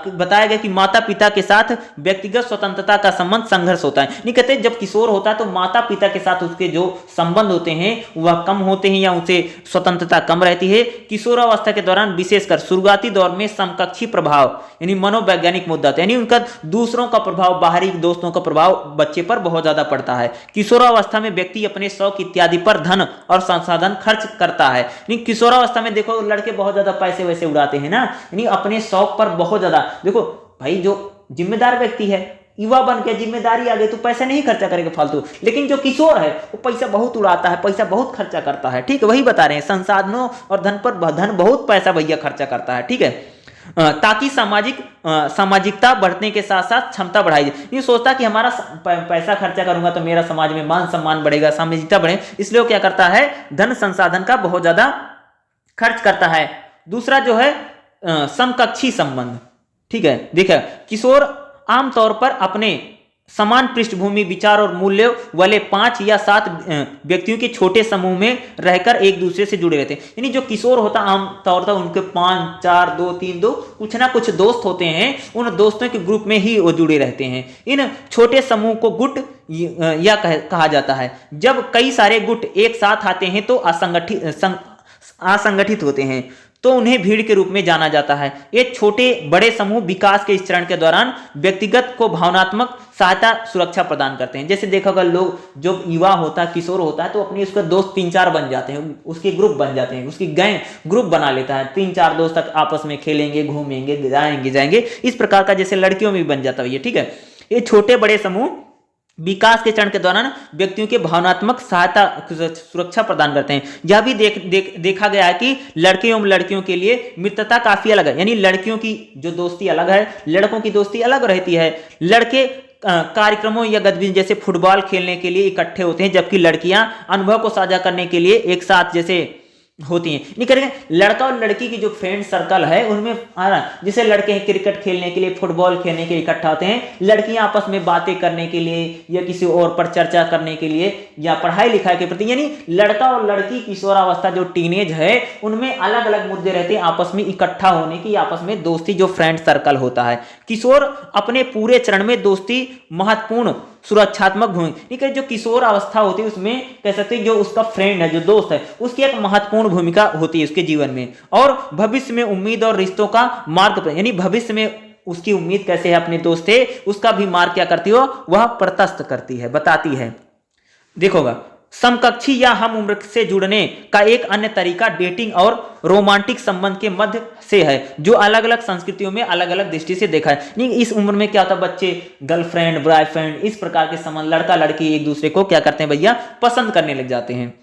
[SPEAKER 1] बताया गया कि माता पिता के साथ व्यक्तिगत स्वतंत्रता का संबंध संघर्ष होता है। नहीं कहते जब किशोर होता है तो माता पिता के साथ उसके जो संबंध होते हैं वह कम होते हैं या उनसे स्वतंत्रता कम रहती है। किशोरावस्था के दौरान विशेषकर शुरुआती दौर में समकक्षी प्रभाव यानी मनोवैज्ञानिक मुद्दा होता है, यानी उनका दूसरों का प्रभाव, बाहरी दोस्तों का प्रभाव बच्चे पर बहुत ज्यादा पड़ता है। किशोरावस्था में व्यक्ति अपने शौक इत्यादि पर धन और संसाधन खर्च करता है। किशोरावस्था में देखो लड़के बहुत ज्यादा पैसे वैसे उड़ाते हैं ना, यानी अपने शौक पर बहुत ज्यादा। देखो भाई जो जिम्मेदार व्यक्ति है, युवा बन के जिम्मेदारी आ गई तो पैसा नहीं खर्चा करेगा फालतू, लेकिन जो किशोर है वो पैसा बहुत उड़ाता है, पैसा बहुत खर्चा करता है। ठीक है, वही बता रहे हैं, संसाधनों और धन पर धन बहुत पैसा भैया खर्चा करता है। ठीक है, ताकि सामाजिकता बढ़ने के साथ साथ क्षमता बढ़ाई जाए। ये सोचता कि हमारा पैसा खर्चा करूंगा तो मेरा समाज में मान सम्मान बढ़ेगा, सामाजिकता बढ़े, इसलिए वो क्या करता है, धन संसाधन का बहुत ज्यादा खर्च करता है। दूसरा जो है समकक्षी संबंध। ठीक है, देखिए किशोर आमतौर पर अपने समान पृष्ठभूमि, विचार और मूल्य वाले 5 या 7 व्यक्तियों के छोटे समूह में रहकर एक दूसरे से जुड़े रहते हैं। यानी जो किशोर होता आमतौर पर उनके 5, 4, 2, 3, 2 कुछ ना कुछ दोस्त होते हैं, उन दोस्तों के ग्रुप में ही वो जुड़े रहते हैं। इन छोटे समूह को गुट या कहा जाता है। जब कई सारे गुट एक साथ आते हैं तो असंगठित होते हैं तो उन्हें भीड़ के रूप में जाना जाता है। ये छोटे बड़े समूह विकास के इस चरण के दौरान व्यक्तिगत को भावनात्मक सहायता सुरक्षा प्रदान करते हैं। जैसे देखा अगर लोग जो युवा होता है, किशोर होता है, तो अपने उसका दोस्त 3-4 बन जाते हैं, उसके ग्रुप बन जाते हैं, उसकी गैंग ग्रुप बना लेता है। 3-4 दोस्त तक आपस में खेलेंगे, घूमेंगे, जाएंगे। इस प्रकार का जैसे लड़कियों में भी बन जाता है। ठीक है, ये छोटे बड़े समूह विकास के चरण के दौरान व्यक्तियों के भावनात्मक सहायता सुरक्षा प्रदान करते हैं। यह भी देखा गया है कि लड़के एवं लड़कियों के लिए मित्रता काफी अलग है। यानी लड़कियों की जो दोस्ती अलग है, लड़कों की दोस्ती अलग रहती है। लड़के कार्यक्रमों या गतिविधि जैसे फुटबॉल खेलने के लिए इकट्ठे होते हैं, जबकि लड़कियां अनुभव को साझा करने के लिए एक साथ जैसे होती हैं। नहीं करेंगे लड़का और लड़की की जो फ्रेंड सर्कल है उनमें जैसे लड़के हैं क्रिकेट खेलने के लिए, फुटबॉल खेलने के लिए इकट्ठा होते हैं, लड़कियां आपस में बातें करने के लिए या किसी और पर चर्चा करने के लिए या पढ़ाई लिखाई के प्रति। यानी लड़का और लड़की किशोरावस्था जो टीनेज है उनमें अलग अलग मुद्दे रहते हैं, आपस में इकट्ठा होने की, आपस में दोस्ती जो फ्रेंड सर्कल होता है। किशोर अपने पूरे चरण में दोस्ती महत्वपूर्ण सुरक्षात्मक भूमिका, जो किशोर अवस्था होती है उसमें कह सकते हैं जो उसका फ्रेंड है, जो दोस्त है, उसकी एक महत्वपूर्ण भूमिका होती है उसके जीवन में। और भविष्य में उम्मीद और रिश्तों का मार्ग, यानी भविष्य में उसकी उम्मीद कैसे है अपने दोस्त से, उसका भी मार्ग क्या करती हो, वह प्रशस्त करती है, बताती है। देखोगा समकक्षी या हम उम्र से जुड़ने का एक अन्य तरीका डेटिंग और रोमांटिक संबंध के मध्य से है, जो अलग अलग संस्कृतियों में अलग अलग दृष्टि से देखा है। नहीं, इस उम्र में क्या होता है, बच्चे गर्लफ्रेंड बॉयफ्रेंड इस प्रकार के संबंध, लड़का लड़की एक दूसरे को क्या करते हैं भैया, पसंद करने लग जाते हैं।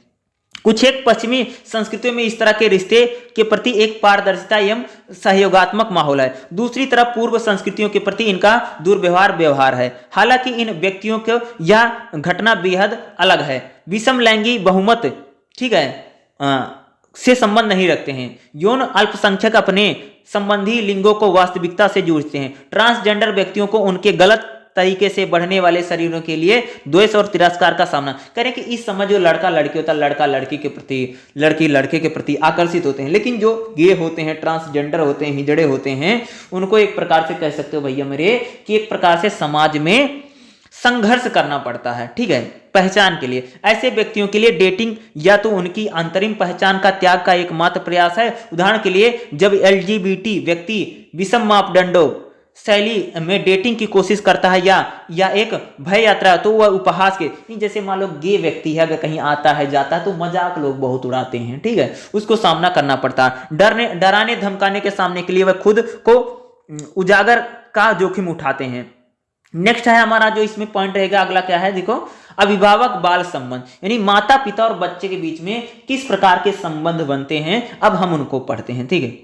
[SPEAKER 1] कुछ एक पश्चिमी संस्कृतियों में इस तरह के रिश्ते के प्रति एक पारदर्शिता एवं सहयोगात्मक माहौल है, दूसरी तरफ पूर्व संस्कृतियों के प्रति इनका दुर्व्यवहार है। हालांकि इन व्यक्तियों को यह घटना बेहद अलग है। विषम लैंगिक बहुमत, ठीक है, से संबंध नहीं रखते हैं। यौन अल्पसंख्यक अपने संबंधी लिंगों को वास्तविकता से जूझते हैं। ट्रांसजेंडर व्यक्तियों को उनके गलत तरीके से बढ़ने वाले शरीरों के लिए द्वेष और तिरस्कार का सामना करें कि इस समय जो लड़का लड़की होता है, लड़का लड़की के प्रति, लड़की लड़के के प्रति आकर्षित होते हैं, लेकिन जो गे होते हैं, ट्रांसजेंडर होते हैं, हिजड़े होते हैं, उनको एक प्रकार से कह सकते हो भैया मेरे कि एक प्रकार से समाज में संघर्ष करना पड़ता है, ठीक है, पहचान के लिए। ऐसे व्यक्तियों के लिए डेटिंग या तो उनकी अंतरिम पहचान का त्याग का एकमात्र प्रयास है। उदाहरण के लिए जब LGBT व्यक्ति विषम मापदंडों शैली में डेटिंग की कोशिश करता है या एक भय यात्रा, तो वह उपहास के, जैसे मान लो गे व्यक्ति है, अगर कहीं आता है जाता है तो मजाक लोग बहुत उड़ाते हैं, ठीक है, उसको सामना करना पड़ता है। डराने धमकाने के सामने के लिए वह खुद को उजागर का जोखिम उठाते हैं। नेक्स्ट है हमारा जो इसमें पॉइंट रहेगा, अगला क्या है देखो, अभिभावक बाल संबंध, यानी माता पिता और बच्चे के बीच में किस प्रकार के संबंध बनते हैं, अब हम उनको पढ़ते हैं, ठीक है।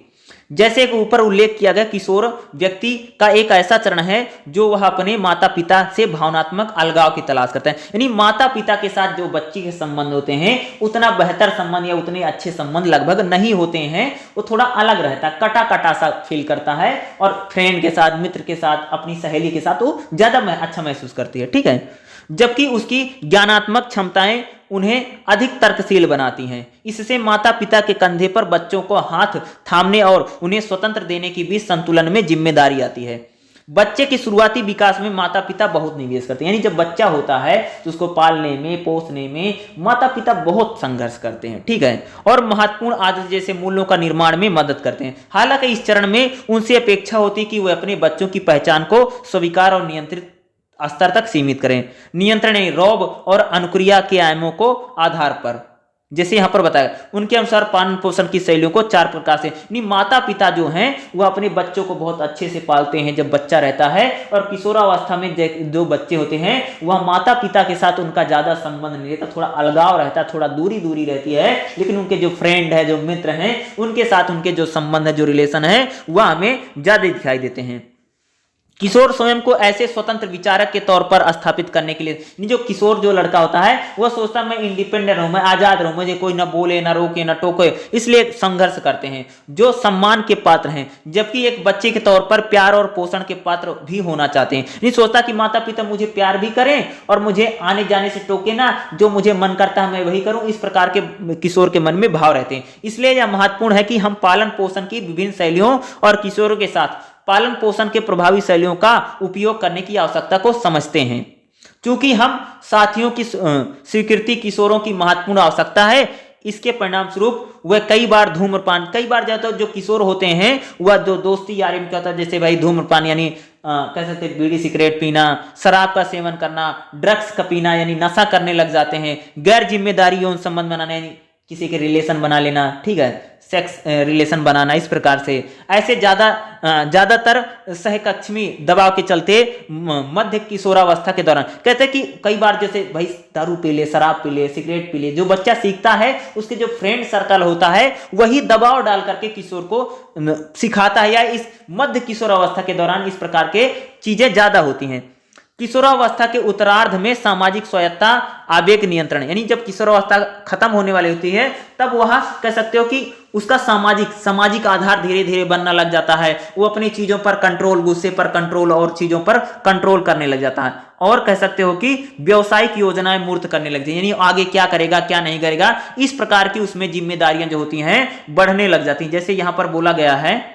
[SPEAKER 1] जैसे एक ऊपर उल्लेख किया गया, किशोर व्यक्ति का एक ऐसा चरण है जो वह अपने माता पिता से भावनात्मक अलगाव की तलाश करता है, यानी माता पिता के साथ जो बच्ची के संबंध होते हैं उतना बेहतर संबंध या उतने अच्छे संबंध लगभग नहीं होते हैं, वो थोड़ा अलग रहता है, कटा कटा सा फील करता है, और फ्रेंड के साथ, मित्र के साथ, अपनी सहेली के साथ वो ज्यादा अच्छा महसूस करती है, ठीक है। जबकि उसकी ज्ञानात्मक क्षमताएं उन्हें अधिक तर्कशील बनाती हैं। इससे माता पिता के कंधे पर बच्चों को हाथ थामने और उन्हें स्वतंत्र देने की भी संतुलन में जिम्मेदारी आती है। बच्चे के शुरुआती विकास में माता पिता बहुत निवेश करते हैं, यानी जब बच्चा होता है तो उसको पालने में, पोसने में माता पिता बहुत संघर्ष करते हैं, ठीक है, और महत्वपूर्ण आदत जैसे मूल्यों का निर्माण में मदद करते हैं। हालांकि इस चरण में उनसे अपेक्षा होती है कि वे अपने बच्चों की पहचान को स्वीकार और नियंत्रित स्तर तक सीमित करें। नियंत्रण रौब और अनुक्रिया के आयामों को आधार पर, जैसे यहां पर बताया, उनके अनुसार पालन पोषण की शैलियों को 4 प्रकार से, माता पिता जो हैं वह अपने बच्चों को बहुत अच्छे से पालते हैं जब बच्चा रहता है, और किशोरावस्था में जो बच्चे होते हैं वह माता पिता के साथ उनका ज्यादा संबंध नहीं रहता, थोड़ा अलगाव रहता है, थोड़ा दूरी रहती है, लेकिन उनके जो फ्रेंड है, जो मित्र हैं, उनके साथ उनके जो संबंध है, जो रिलेशन है, वह हमें ज्यादा दिखाई देते हैं। किशोर स्वयं को ऐसे स्वतंत्र विचारक के तौर पर स्थापित करने के लिए, जो किशोर जो लड़का होता है वह सोचता है मैं इंडिपेंडेंट हूं, मैं आजाद रहूं, मुझे कोई ना बोले, ना रोके, ना टोके, इसलिए संघर्ष करते हैं, जो सम्मान के पात्र हैं, जबकि एक बच्चे के तौर पर प्यार और पोषण के पात्र भी होना चाहते हैं। नहीं सोचता कि माता पिता मुझे प्यार भी करें और मुझे आने जाने से टोके ना, जो मुझे मन करता है मैं वही करूं, इस प्रकार के किशोर के मन में भाव रहते हैं। इसलिए यह महत्वपूर्ण है कि हम पालन पोषण की विभिन्न शैलियों और किशोरों के साथ पालन पोषण के प्रभावी शैलियों का उपयोग करने की आवश्यकता को समझते हैं। चूंकि हम साथियों की स्वीकृति किशोरों की महत्वपूर्ण आवश्यकता है, इसके परिणाम स्वरूप वह कई बार धूम्रपान, कई बार जाते जो किशोर होते हैं वह जो दोस्ती यारी में क्या होता है, जैसे भाई धूम्रपान यानी कह सकते बीड़ी सिगरेट पीना, शराब का सेवन करना, ड्रग्स का पीना यानी नशा करने लग जाते हैं, गैर जिम्मेदारी यौन संबंध बनाना यानी किसी के रिलेशन बना लेना, ठीक है, सेक्स रिलेशन बनाना, इस प्रकार से ऐसे ज्यादातर सहकक्षमी दबाव के चलते मध्य किशोरावस्था के दौरान कहते हैं कि कई बार जैसे भाई दारू पी ले, शराब पी ले, सिगरेट पी ले, जो बच्चा सीखता है उसके जो फ्रेंड सर्कल होता है वही दबाव डाल करके किशोर को सिखाता है, या इस मध्य किशोरावस्था के दौरान इस प्रकार के चीजें ज्यादा होती हैं। किशोरावस्था के उत्तरार्ध में सामाजिक स्वायत्तता, आवेग नियंत्रण, यानी जब किशोरावस्था खत्म होने वाली होती है तब वह कह सकते हो कि उसका सामाजिक आधार धीरे धीरे बनना लग जाता है, वो अपनी चीजों पर कंट्रोल, गुस्से पर कंट्रोल और चीजों पर कंट्रोल करने लग जाता है, और कह सकते हो कि व्यावसायिक योजनाएं मूर्त करने लग जाती है, यानी आगे क्या करेगा क्या नहीं करेगा, इस प्रकार की उसमें जिम्मेदारियां जो होती हैं बढ़ने लग जाती हैं। जैसे यहां पर बोला गया है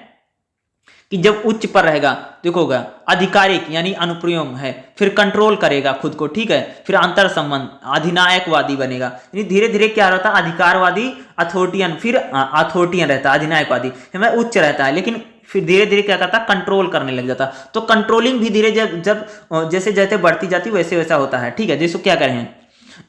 [SPEAKER 1] कि जब उच्च पर रहेगा, देखोगा आधिकारिक यानी अनुप्रयोग है, फिर कंट्रोल करेगा खुद को, ठीक है, फिर अंतर संबंध, अधिनायकवादी बनेगा, यानी धीरे धीरे क्या रहता है, अधिकारवादी, अथॉरिटियन, फिर अथॉरिटियन रहता है, अधिनायकवादी हमें उच्च रहता है, लेकिन फिर धीरे धीरे क्या करता है, कंट्रोल करने लग जाता। तो कंट्रोलिंग भी धीरे जब जैसे जैसे बढ़ती जाती वैसे वैसा होता है, ठीक है। जैसे क्या करें,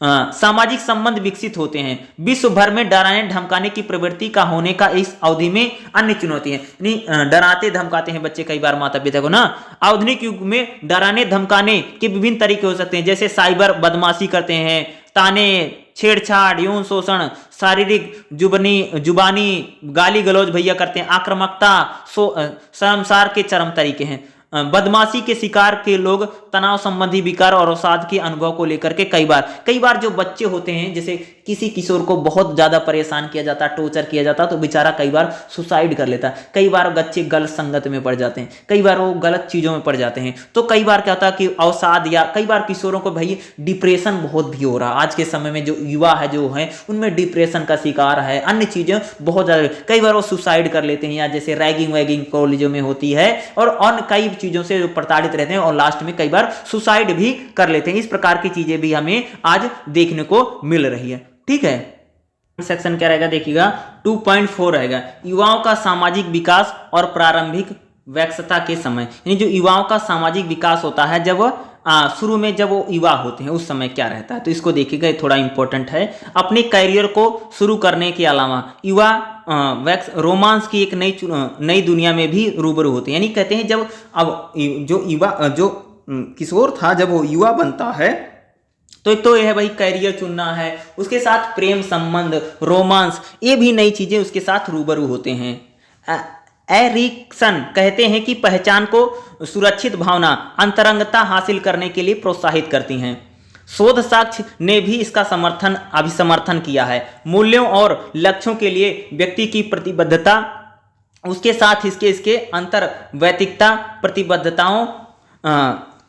[SPEAKER 1] सामाजिक संबंध विकसित होते हैं। विश्व भर में डराने धमकाने की प्रवृत्ति का होने का इस अवधि में अन्य चुनौती है। यानी डराते धमकाते हैं बच्चे कई बार माता पिता को ना। आधुनिक युग में डराने धमकाने के विभिन्न तरीके हो सकते हैं, जैसे साइबर बदमाशी करते हैं, ताने, छेड़छाड़, यौन शोषण, शारीरिक जुबानी गाली गलौज भैया करते हैं, आक्रामकता, शर्मसार के चरम तरीके हैं। बदमाशी के शिकार के लोग तनाव संबंधी विकार और अवसाद के अनुभव को लेकर के कई बार जो बच्चे होते हैं, जैसे किसी किशोर को बहुत ज्यादा परेशान किया जाता, टॉर्चर किया जाता, तो बेचारा कई बार सुसाइड कर लेता है। कई बार बच्चे गलत संगत में पड़ जाते हैं, कई बार वो गलत चीजों में पड़ जाते हैं। तो कई बार क्या होता है कि अवसाद, या कई बार किशोरों को भाई डिप्रेशन बहुत भी हो रहा है। आज के समय में जो युवा है जो है उनमें डिप्रेशन का शिकार है, अन्य चीजें बहुत ज्यादा, कई बार वो सुसाइड कर लेते हैं, या जैसे रैगिंग वैगिंग कॉलेजों में होती है, और अन्य कई चीजों से प्रताड़ित रहते हैं और लास्ट में कई बार सुसाइड भी कर लेते हैं। इस प्रकार की चीजें भी हमें आज देखने को मिल रही है। ठीक है, सेक्शन क्या रहेगा देखिएगा, 2.4 रहेगा, युवाओं का सामाजिक विकास और प्रारंभिक वयस्कता के समय। यानी जो युवाओं का सामाजिक विकास होता है जब शुरू में जब वो युवा होते हैं उस समय क्या रहता है, तो इसको देखिएगा, ये थोड़ा इंपॉर्टेंट है। अपने करियर को शुरू करने के अलावा युवा रोमांस की एक नई दुनिया में भी रूबरू होते हैं। यानी कहते हैं जब अब जो किशोर था जब वो युवा बनता है तो एक तो यह है भाई करियर चुनना है, उसके साथ प्रेम संबंध, रोमांस, ये भी नई चीजें उसके साथ रूबरू होते हैं। एरिक्सन कहते हैं कि पहचान को सुरक्षित भावना, अंतरंगता हासिल करने के लिए प्रोत्साहित करती हैं। शोध साक्ष्य ने भी इसका अभिसमर्थन किया है। मूल्यों और लक्ष्यों के लिए व्यक्ति की प्रतिबद्धता, उसके साथ इसके अंतर वैयक्तिकता प्रतिबद्धताओं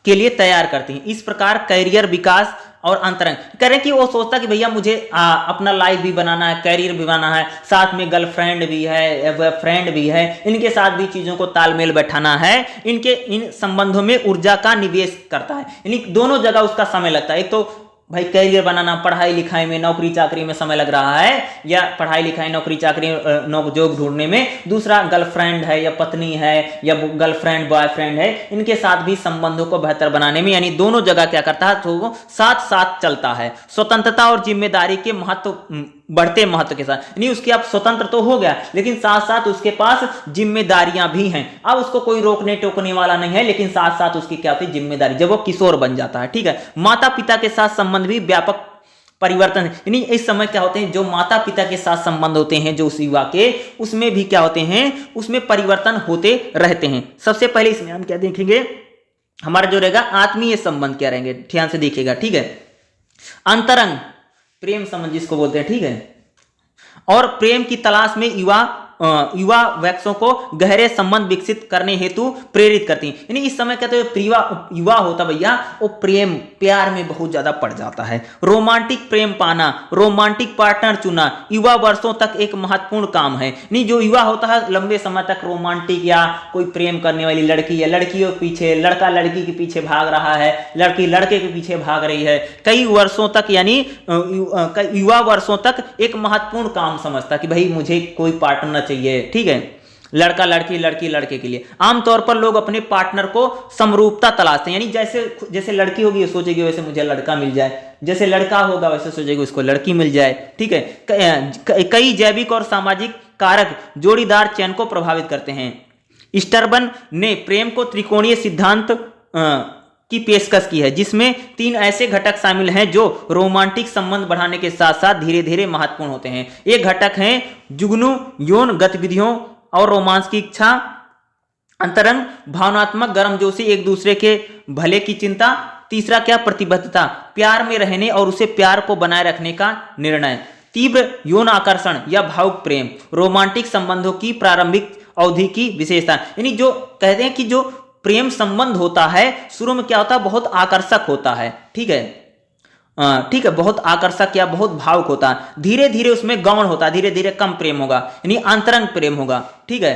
[SPEAKER 1] के लिए तैयार करती हैं। इस प्रकार करियर विकास और अंतरंग करें कि वो सोचता कि भैया मुझे अपना लाइफ भी बनाना है, करियर भी बनाना है, साथ में गर्लफ्रेंड भी है, फ्रेंड भी है, इनके साथ भी चीजों को तालमेल बैठाना है, इन संबंधों में ऊर्जा का निवेश करता है। यानी दोनों जगह उसका समय लगता है। एक तो भाई करियर बनाना, पढ़ाई लिखाई में, नौकरी चाकरी में समय लग रहा है, या पढ़ाई लिखाई नौकरी चाकरी जॉब ढूंढने में। दूसरा गर्लफ्रेंड है या पत्नी है या गर्लफ्रेंड बॉयफ्रेंड है, इनके साथ भी संबंधों को बेहतर बनाने में, यानी दोनों जगह क्या करता है तो वो साथ साथ चलता है। स्वतंत्रता और जिम्मेदारी के बढ़ते महत्व के साथ, यानी उसके अब स्वतंत्र तो हो गया लेकिन साथ साथ उसके पास जिम्मेदारियां भी हैं। अब उसको कोई रोकने टोकने वाला नहीं है, लेकिन साथ साथ उसकी क्या होती है जिम्मेदारी, जब वो किशोर बन जाता है। ठीक है, माता पिता के साथ संबंध भी व्यापक परिवर्तन, यानी इस समय क्या होते हैं जो माता पिता के साथ संबंध होते हैं जो उस युवा के, उसमें भी क्या होते हैं, उसमें परिवर्तन होते रहते हैं। सबसे पहले इसमें हम क्या देखेंगे, हमारा जो रहेगा आत्मीय संबंध क्या रहेंगे, ध्यान से देखिएगा। ठीक है, अंतरंग प्रेम संबंध जिसको बोलते हैं। ठीक है, और प्रेम की तलाश में युवा वयस्कों को गहरे संबंध विकसित करने हेतु प्रेरित करती हैं। यानी इस समय कहते हैं युवा होता भैया वो प्यार में बहुत ज्यादा पड़ जाता है। रोमांटिक प्रेम पाना, रोमांटिक पार्टनर चुना युवा वर्षों तक एक महत्वपूर्ण काम है। नहीं जो युवा होता है लंबे समय तक रोमांटिक या कोई प्रेम करने वाली लड़की या लड़कियों के पीछे, लड़का लड़की के पीछे भाग रहा है, लड़की लड़के के पीछे भाग रही है कई वर्षों तक, यानी युवा वर्षों तक एक महत्वपूर्ण काम समझता कि भाई मुझे कोई पार्टनर चाहिए। ठीक है, लड़का लड़की, लड़की लड़के के लिए। आमतौर पर लोग अपने पार्टनर को समरूपता तलाशते हैं, यानी जैसे लड़की होगी सोचेगी वैसे मुझे लड़का मिल जाए, जैसे लड़का होगा वैसे सोचेगी उसको लड़की मिल जाए। ठीक है, कई जैविक और सामाजिक कारक जोड़ीदार चयन को प्रभावित करते हैं। स्टर्बन ने प्रेम को त्रिकोणीय सिद्धांत की पेशकश की है, जिसमें 3 ऐसे घटक शामिल हैं जो रोमांटिक संबंध बढ़ाने के साथ साथ धीरे धीरे महत्वपूर्ण होते हैं। ये घटक हैं जुगनू यौन गतिविधियों और रोमांस की इच्छा, अंतरंग भावनात्मक गर्मजोशी, एक दूसरे के भले की चिंता, तीसरा क्या प्रतिबद्धता, प्यार में रहने और उसे प्यार को बनाए रखने का निर्णय, तीव्र यौन आकर्षण या भावुक प्रेम, रोमांटिक संबंधों की प्रारंभिक अवधि की विशेषता। यानी जो कहते हैं कि जो प्रेम संबंध होता है शुरू में क्या होता है बहुत आकर्षक होता है। ठीक है, ठीक है, बहुत आकर्षक या बहुत भावुक होता है, धीरे धीरे उसमें गौण होता है, धीरे धीरे कम प्रेम होगा, यानी अंतरंग प्रेम होगा। ठीक है,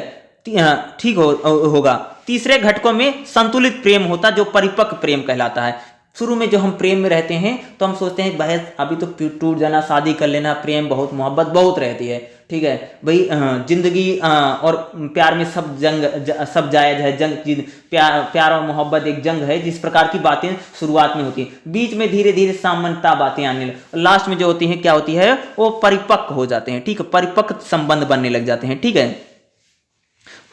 [SPEAKER 1] ठीक होगा। तीसरे घटकों में संतुलित प्रेम होता जो परिपक्व प्रेम कहलाता है। शुरू में जो हम प्रेम में रहते हैं तो हम सोचते हैं भाई अभी तो टूट जाना, शादी कर लेना, प्रेम बहुत मोहब्बत बहुत रहती है, ठीक है भाई, जिंदगी और प्यार में सब जायज है, जंग प्यार और मोहब्बत एक जंग है, जिस प्रकार की बातें शुरुआत में होती है, बीच में धीरे धीरे सामान्यता बातें आने लग, लास्ट में जो होती है क्या होती है, वो परिपक्व हो जाते हैं, ठीक है, परिपक्व संबंध बनने लग जाते हैं, ठीक है।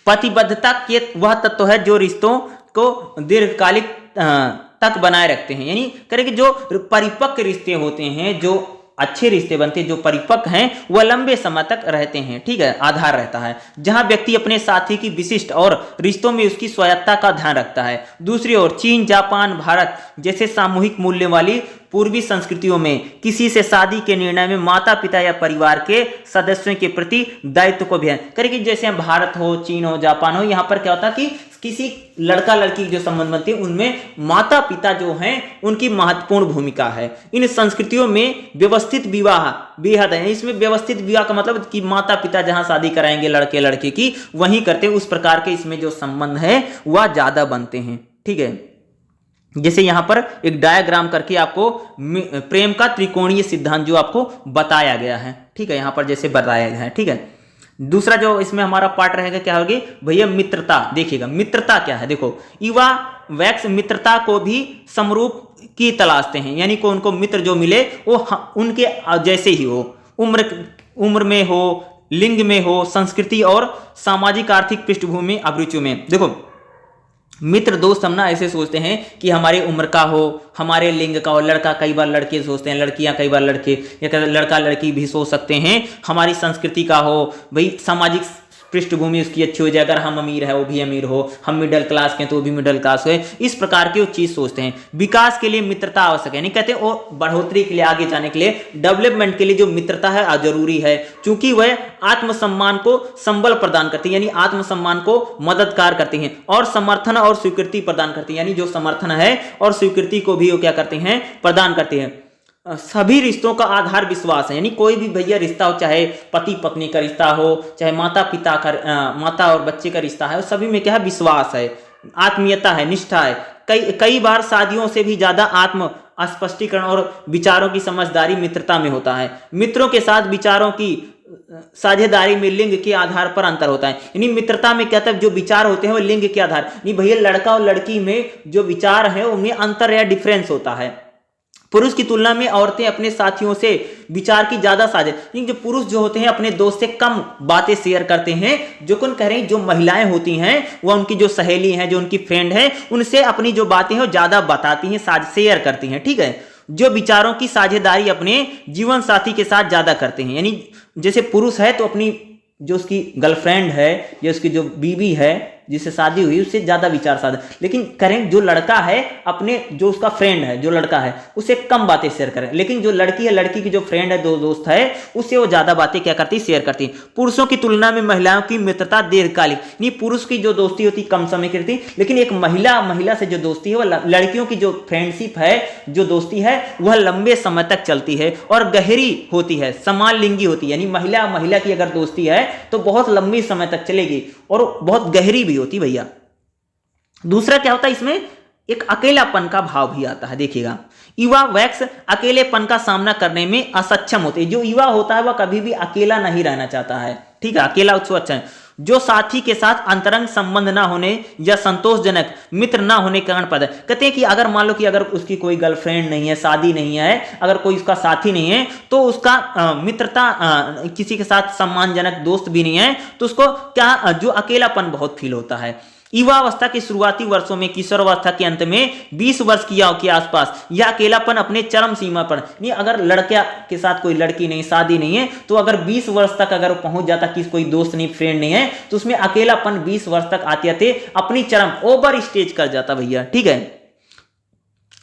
[SPEAKER 1] प्रतिबद्धता के वह तत्व है जो रिश्तों को दीर्घकालिक तक बनाए रखते हैं, यानी करें कि जो परिपक्व रिश्ते होते हैं, जो अच्छे रिश्ते बनते हैं, जो परिपक्व हैं, वह लंबे समय तक रहते हैं, ठीक है, आधार रहता है, जहां व्यक्ति अपने साथी की विशिष्ट और रिश्तों में उसकी स्वायत्ता का ध्यान रखता है। दूसरी ओर चीन, जापान, भारत जैसे सामूहिक मूल्य वाली पूर्वी संस्कृतियों में किसी से शादी के निर्णय में माता पिता या परिवार के सदस्यों के प्रति दायित्व को भी करेगी, जैसे भारत हो, चीन हो, जापान हो, यहाँ पर क्या होता है कि किसी लड़का लड़की जो संबंध बनते हैं उनमें माता पिता जो हैं उनकी महत्वपूर्ण भूमिका है। इन संस्कृतियों में व्यवस्थित विवाह बेहद है, इसमें व्यवस्थित विवाह का मतलब कि माता पिता जहां शादी कराएंगे लड़के लड़के की वहीं करते हैं, उस प्रकार के इसमें जो संबंध है वह ज्यादा बनते हैं, ठीक है। जैसे यहां पर एक डायग्राम करके आपको प्रेम का त्रिकोणीय सिद्धांत जो आपको बताया गया है, ठीक है, यहां पर जैसे बताया गया है, ठीक है। दूसरा जो इसमें हमारा पार्ट रहेगा क्या होगी भैया, मित्रता। देखिएगा मित्रता क्या है, देखो युवा वैक्स मित्रता को भी समरूप की तलाशते हैं, यानी को उनको मित्र जो मिले वो उनके जैसे ही हो, उम्र में हो, लिंग में हो, संस्कृति और सामाजिक आर्थिक पृष्ठभूमि अभिरुचियों में। देखो मित्र दोस्त हम ना ऐसे सोचते हैं कि हमारे उम्र का हो, हमारे लिंग का हो, लड़का कई बार लड़के सोचते हैं, लड़कियां कई बार लड़के, या लड़का लड़की भी सोच सकते हैं, हमारी संस्कृति का हो, भाई सामाजिक पृष्ठभूमि उसकी अच्छी हो जाए, अगर हम अमीर है वो भी अमीर हो, हम मिडिल क्लास के तो वो भी मिडिल क्लास हो, इस प्रकार की वो चीज सोचते हैं। विकास के लिए मित्रता आवश्यक है, नहीं कहते वो बढ़ोतरी के लिए, आगे जाने के लिए, डेवलपमेंट के लिए जो मित्रता है जरूरी है, क्योंकि वह आत्मसम्मान को संबल प्रदान करती है, यानी आत्मसम्मान को मददगार करती हैं, और समर्थन और स्वीकृति प्रदान करती है, यानी जो समर्थन है और स्वीकृति को भी वो क्या करते हैं, प्रदान करते हैं। सभी रिश्तों का आधार विश्वास है, यानी कोई भी भैया रिश्ता हो, चाहे पति पत्नी का रिश्ता हो, चाहे माता पिता का माता और बच्चे का रिश्ता है, सभी में क्या है, विश्वास है, आत्मीयता है, निष्ठा है। कई बार शादियों से भी ज्यादा आत्म स्पष्टीकरण और विचारों की समझदारी मित्रता में होता है। मित्रों के साथ विचारों की साझेदारी में लिंग के आधार पर अंतर होता है, यानी मित्रता में क्या था, जो विचार होते हैं वो लिंग के आधार, नहीं भैया लड़का और लड़की में जो विचार है उनमें अंतर या डिफरेंस होता है। पुरुष की तुलना में औरतें अपने साथियों से विचार की ज्यादा साझे, जो पुरुष जो होते हैं अपने दोस्त से कम बातें शेयर करते हैं, जो कौन कह रहे हैं, जो महिलाएं होती हैं वह उनकी जो सहेली हैं, जो उनकी फ्रेंड है, उनसे अपनी जो बातें हैं वो ज्यादा बताती हैं, शेयर करती हैं, ठीक है। जो विचारों की साझेदारी अपने जीवन साथी के साथ ज्यादा करते हैं, यानी जैसे पुरुष है तो अपनी जो उसकी गर्लफ्रेंड है या उसकी जो बीवी है जिससे शादी हुई उससे ज्यादा विचार साझा, लेकिन करें जो लड़का है अपने जो उसका फ्रेंड है, जो लड़का है उससे कम बातें शेयर करें, लेकिन जो लड़की है, लड़की की जो फ्रेंड है, दो दोस्त है, उससे वो ज्यादा बातें क्या करती, शेयर करती। पुरुषों की तुलना में महिलाओं की मित्रता दीर्घकालिक, नहीं पुरुष की जो दोस्ती होती कम समय की रहती, लेकिन एक महिला से जो दोस्ती है वह, लड़कियों की जो फ्रेंडशिप है, जो दोस्ती है वह लंबे समय तक चलती है और गहरी होती है, समान लिंगी होती है, यानी महिला की अगर दोस्ती है तो बहुत लंबी समय तक चलेगी और बहुत गहरी भी होती भैया। दूसरा क्या होता है, इसमें एक अकेलापन का भाव भी आता है। देखिएगा युवा वैक्स अकेलेपन का सामना करने में असक्षम होते हैं। जो युवा होता है वह कभी भी अकेला नहीं रहना चाहता है, ठीक है, अकेला उसको अच्छा है। जो साथी के साथ अंतरंग संबंध ना होने या संतोषजनक मित्र ना होने के कारण पैदा, कहते हैं कि अगर मान लो कि अगर उसकी कोई गर्लफ्रेंड नहीं है, शादी नहीं है, अगर कोई उसका साथी नहीं है तो उसका मित्रता किसी के साथ सम्मानजनक दोस्त भी नहीं है तो उसको क्या जो अकेलापन बहुत फील होता है। युवावस्था के शुरुआती वर्षों में, किशोरावस्था के अंत में 20 वर्ष की आयु के आसपास यह अकेलापन अपने चरम सीमा पर, नहीं अगर लड़के के साथ कोई लड़की नहीं, शादी नहीं है तो अगर 20 वर्ष तक अगर पहुंच जाता कि कोई दोस्त नहीं, फ्रेंड नहीं है तो उसमें अकेलापन 20 वर्ष तक आते आते अपनी चरम ओवर स्टेज कर जाता भैया, ठीक है।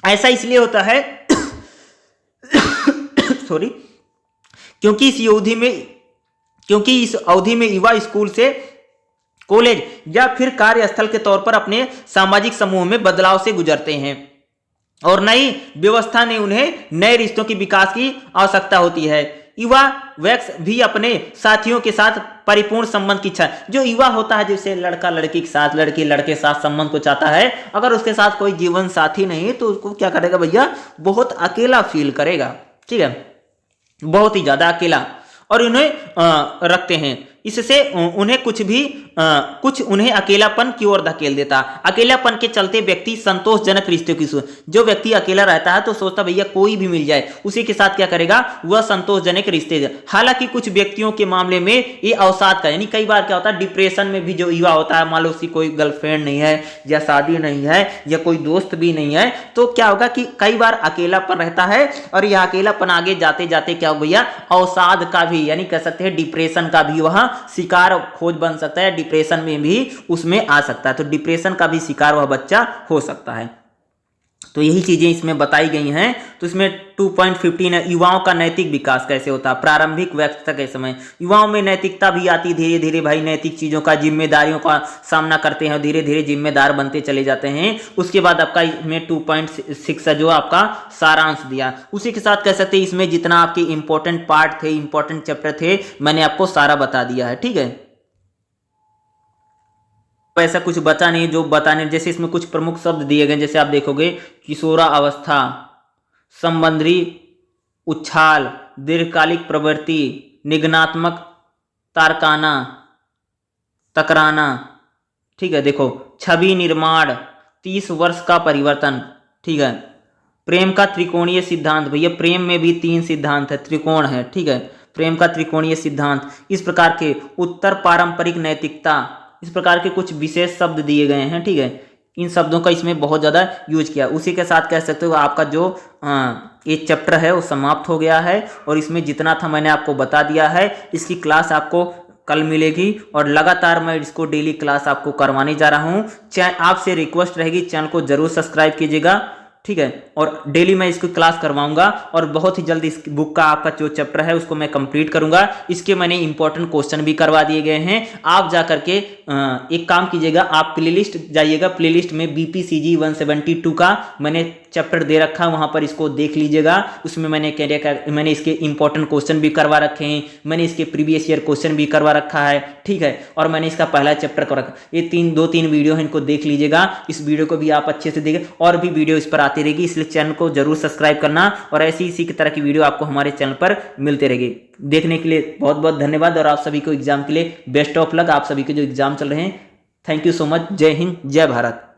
[SPEAKER 1] ऐसा इसलिए होता है सॉरी, क्योंकि इस अवधि में युवा स्कूल से कॉलेज या फिर कार्यस्थल के तौर पर अपने सामाजिक समूह में बदलाव से गुजरते हैं और नई व्यवस्था ने उन्हें नए रिश्तों की विकास की आवश्यकता होती है। युवा वैक्स भी अपने साथियों के साथ परिपूर्ण संबंध की इच्छा, जो युवा होता है जैसे लड़का लड़की के साथ, लड़की लड़के के साथ संबंध को चाहता है, अगर उसके साथ कोई जीवन साथी नहीं तो उसको क्या करेगा भैया, बहुत अकेला फील करेगा, ठीक है, बहुत ही ज्यादा अकेला। और उन्हें रखते हैं। इससे उन्हें कुछ उन्हें अकेलापन की ओर धकेल देता। अकेलापन के चलते व्यक्ति संतोषजनक रिश्तों की जो व्यक्ति अकेला रहता है तो सोचता भैया कोई भी मिल जाए, उसी के साथ क्या करेगा, वह संतोषजनक रिश्ते। हालांकि कुछ व्यक्तियों के मामले में ये अवसाद का, यानी कई बार क्या होता है, डिप्रेशन में भी जो युवा होता है, मान लो उसकी कोई गर्लफ्रेंड नहीं है या शादी नहीं है या कोई दोस्त भी नहीं है, तो क्या होगा कि कई बार अकेलापन रहता है और यह अकेलापन आगे जाते जाते क्या हो भैया, अवसाद का भी, यानी कह सकते हैं डिप्रेशन का भी वह शिकार खोज बन सकता है, डिप्रेशन में भी उसमें आ सकता है। तो डिप्रेशन का भी शिकार वह बच्चा हो सकता है। तो यही चीजें इसमें बताई गई हैं। तो इसमें 2.15 है, युवाओं का नैतिक विकास कैसे होता है। प्रारंभिक व्यस्तता के समय युवाओं में नैतिकता भी आती, धीरे धीरे भाई नैतिक चीजों का, जिम्मेदारियों का सामना करते हैं, धीरे धीरे जिम्मेदार बनते चले जाते हैं। उसके बाद आपका इसमें 2.6 है जो आपका सारांश दिया। उसी के साथ कह सकते हैं इसमें जितना आपके इंपॉर्टेंट पार्ट थे, इंपॉर्टेंट चैप्टर थे, मैंने आपको सारा बता दिया है। ठीक है, ऐसा कुछ बचा नहीं जो बताने, जैसे इसमें कुछ प्रमुख शब्द दिए गए, जैसे आप देखोगे किशोरा अवस्था, संबंधी उछाल, दीर्घकालिक प्रवृत्ति, निगनात्मक तारकाना, तकराना। ठीक है, देखो छवि निर्माण, 30 वर्ष का परिवर्तन। ठीक है, प्रेम का त्रिकोणीय सिद्धांत, भैया प्रेम में भी 3 सिद्धांत है, त्रिकोण है। ठीक है, प्रेम का त्रिकोणीय सिद्धांत, इस प्रकार के उत्तर पारंपरिक नैतिकता, इस प्रकार के कुछ विशेष शब्द दिए गए हैं। ठीक है, इन शब्दों का इसमें बहुत ज़्यादा यूज किया। उसी के साथ कह सकते हो आपका जो ये चैप्टर है वो समाप्त हो गया है और इसमें जितना था मैंने आपको बता दिया है। इसकी क्लास आपको कल मिलेगी और लगातार मैं इसको डेली क्लास आपको करवाने जा रहा हूँ। आपसे रिक्वेस्ट रहेगी चैनल को जरूर सब्सक्राइब कीजिएगा। ठीक है, और डेली मैं इसको क्लास करवाऊंगा और बहुत ही जल्दी इस बुक का आपका जो चैप्टर है उसको मैं कंप्लीट करूंगा। इसके मैंने इंपॉर्टेंट क्वेश्चन भी करवा दिए गए हैं। आप जा करके एक काम कीजिएगा, आप प्लेलिस्ट जाइएगा, प्लेलिस्ट में BPCG 172 का मैंने चैप्टर दे रखा है, वहां पर इसको देख लीजिएगा। उसमें मैंने इसके इंपॉर्टेंट क्वेश्चन भी करवा रखे हैं, मैंने इसके प्रीवियस ईयर क्वेश्चन भी करवा रखा है। ठीक है, और मैंने इसका पहला चैप्टर कर रखा। ये 2-3 वीडियो है, इनको देख लीजिएगा। इस वीडियो को भी आप अच्छे से देखें, और भी वीडियो इस पर आती रहेगी, इसलिए चैनल को जरूर सब्सक्राइब करना और ऐसी इसी की तरह की वीडियो आपको हमारे चैनल पर मिलते रहेगी। देखने के लिए बहुत बहुत धन्यवाद और आप सभी को एग्जाम के लिए बेस्ट ऑफ लक। आप सभी के जो एग्जाम चल रहे हैं, थैंक यू सो मच। जय हिंद, जय भारत।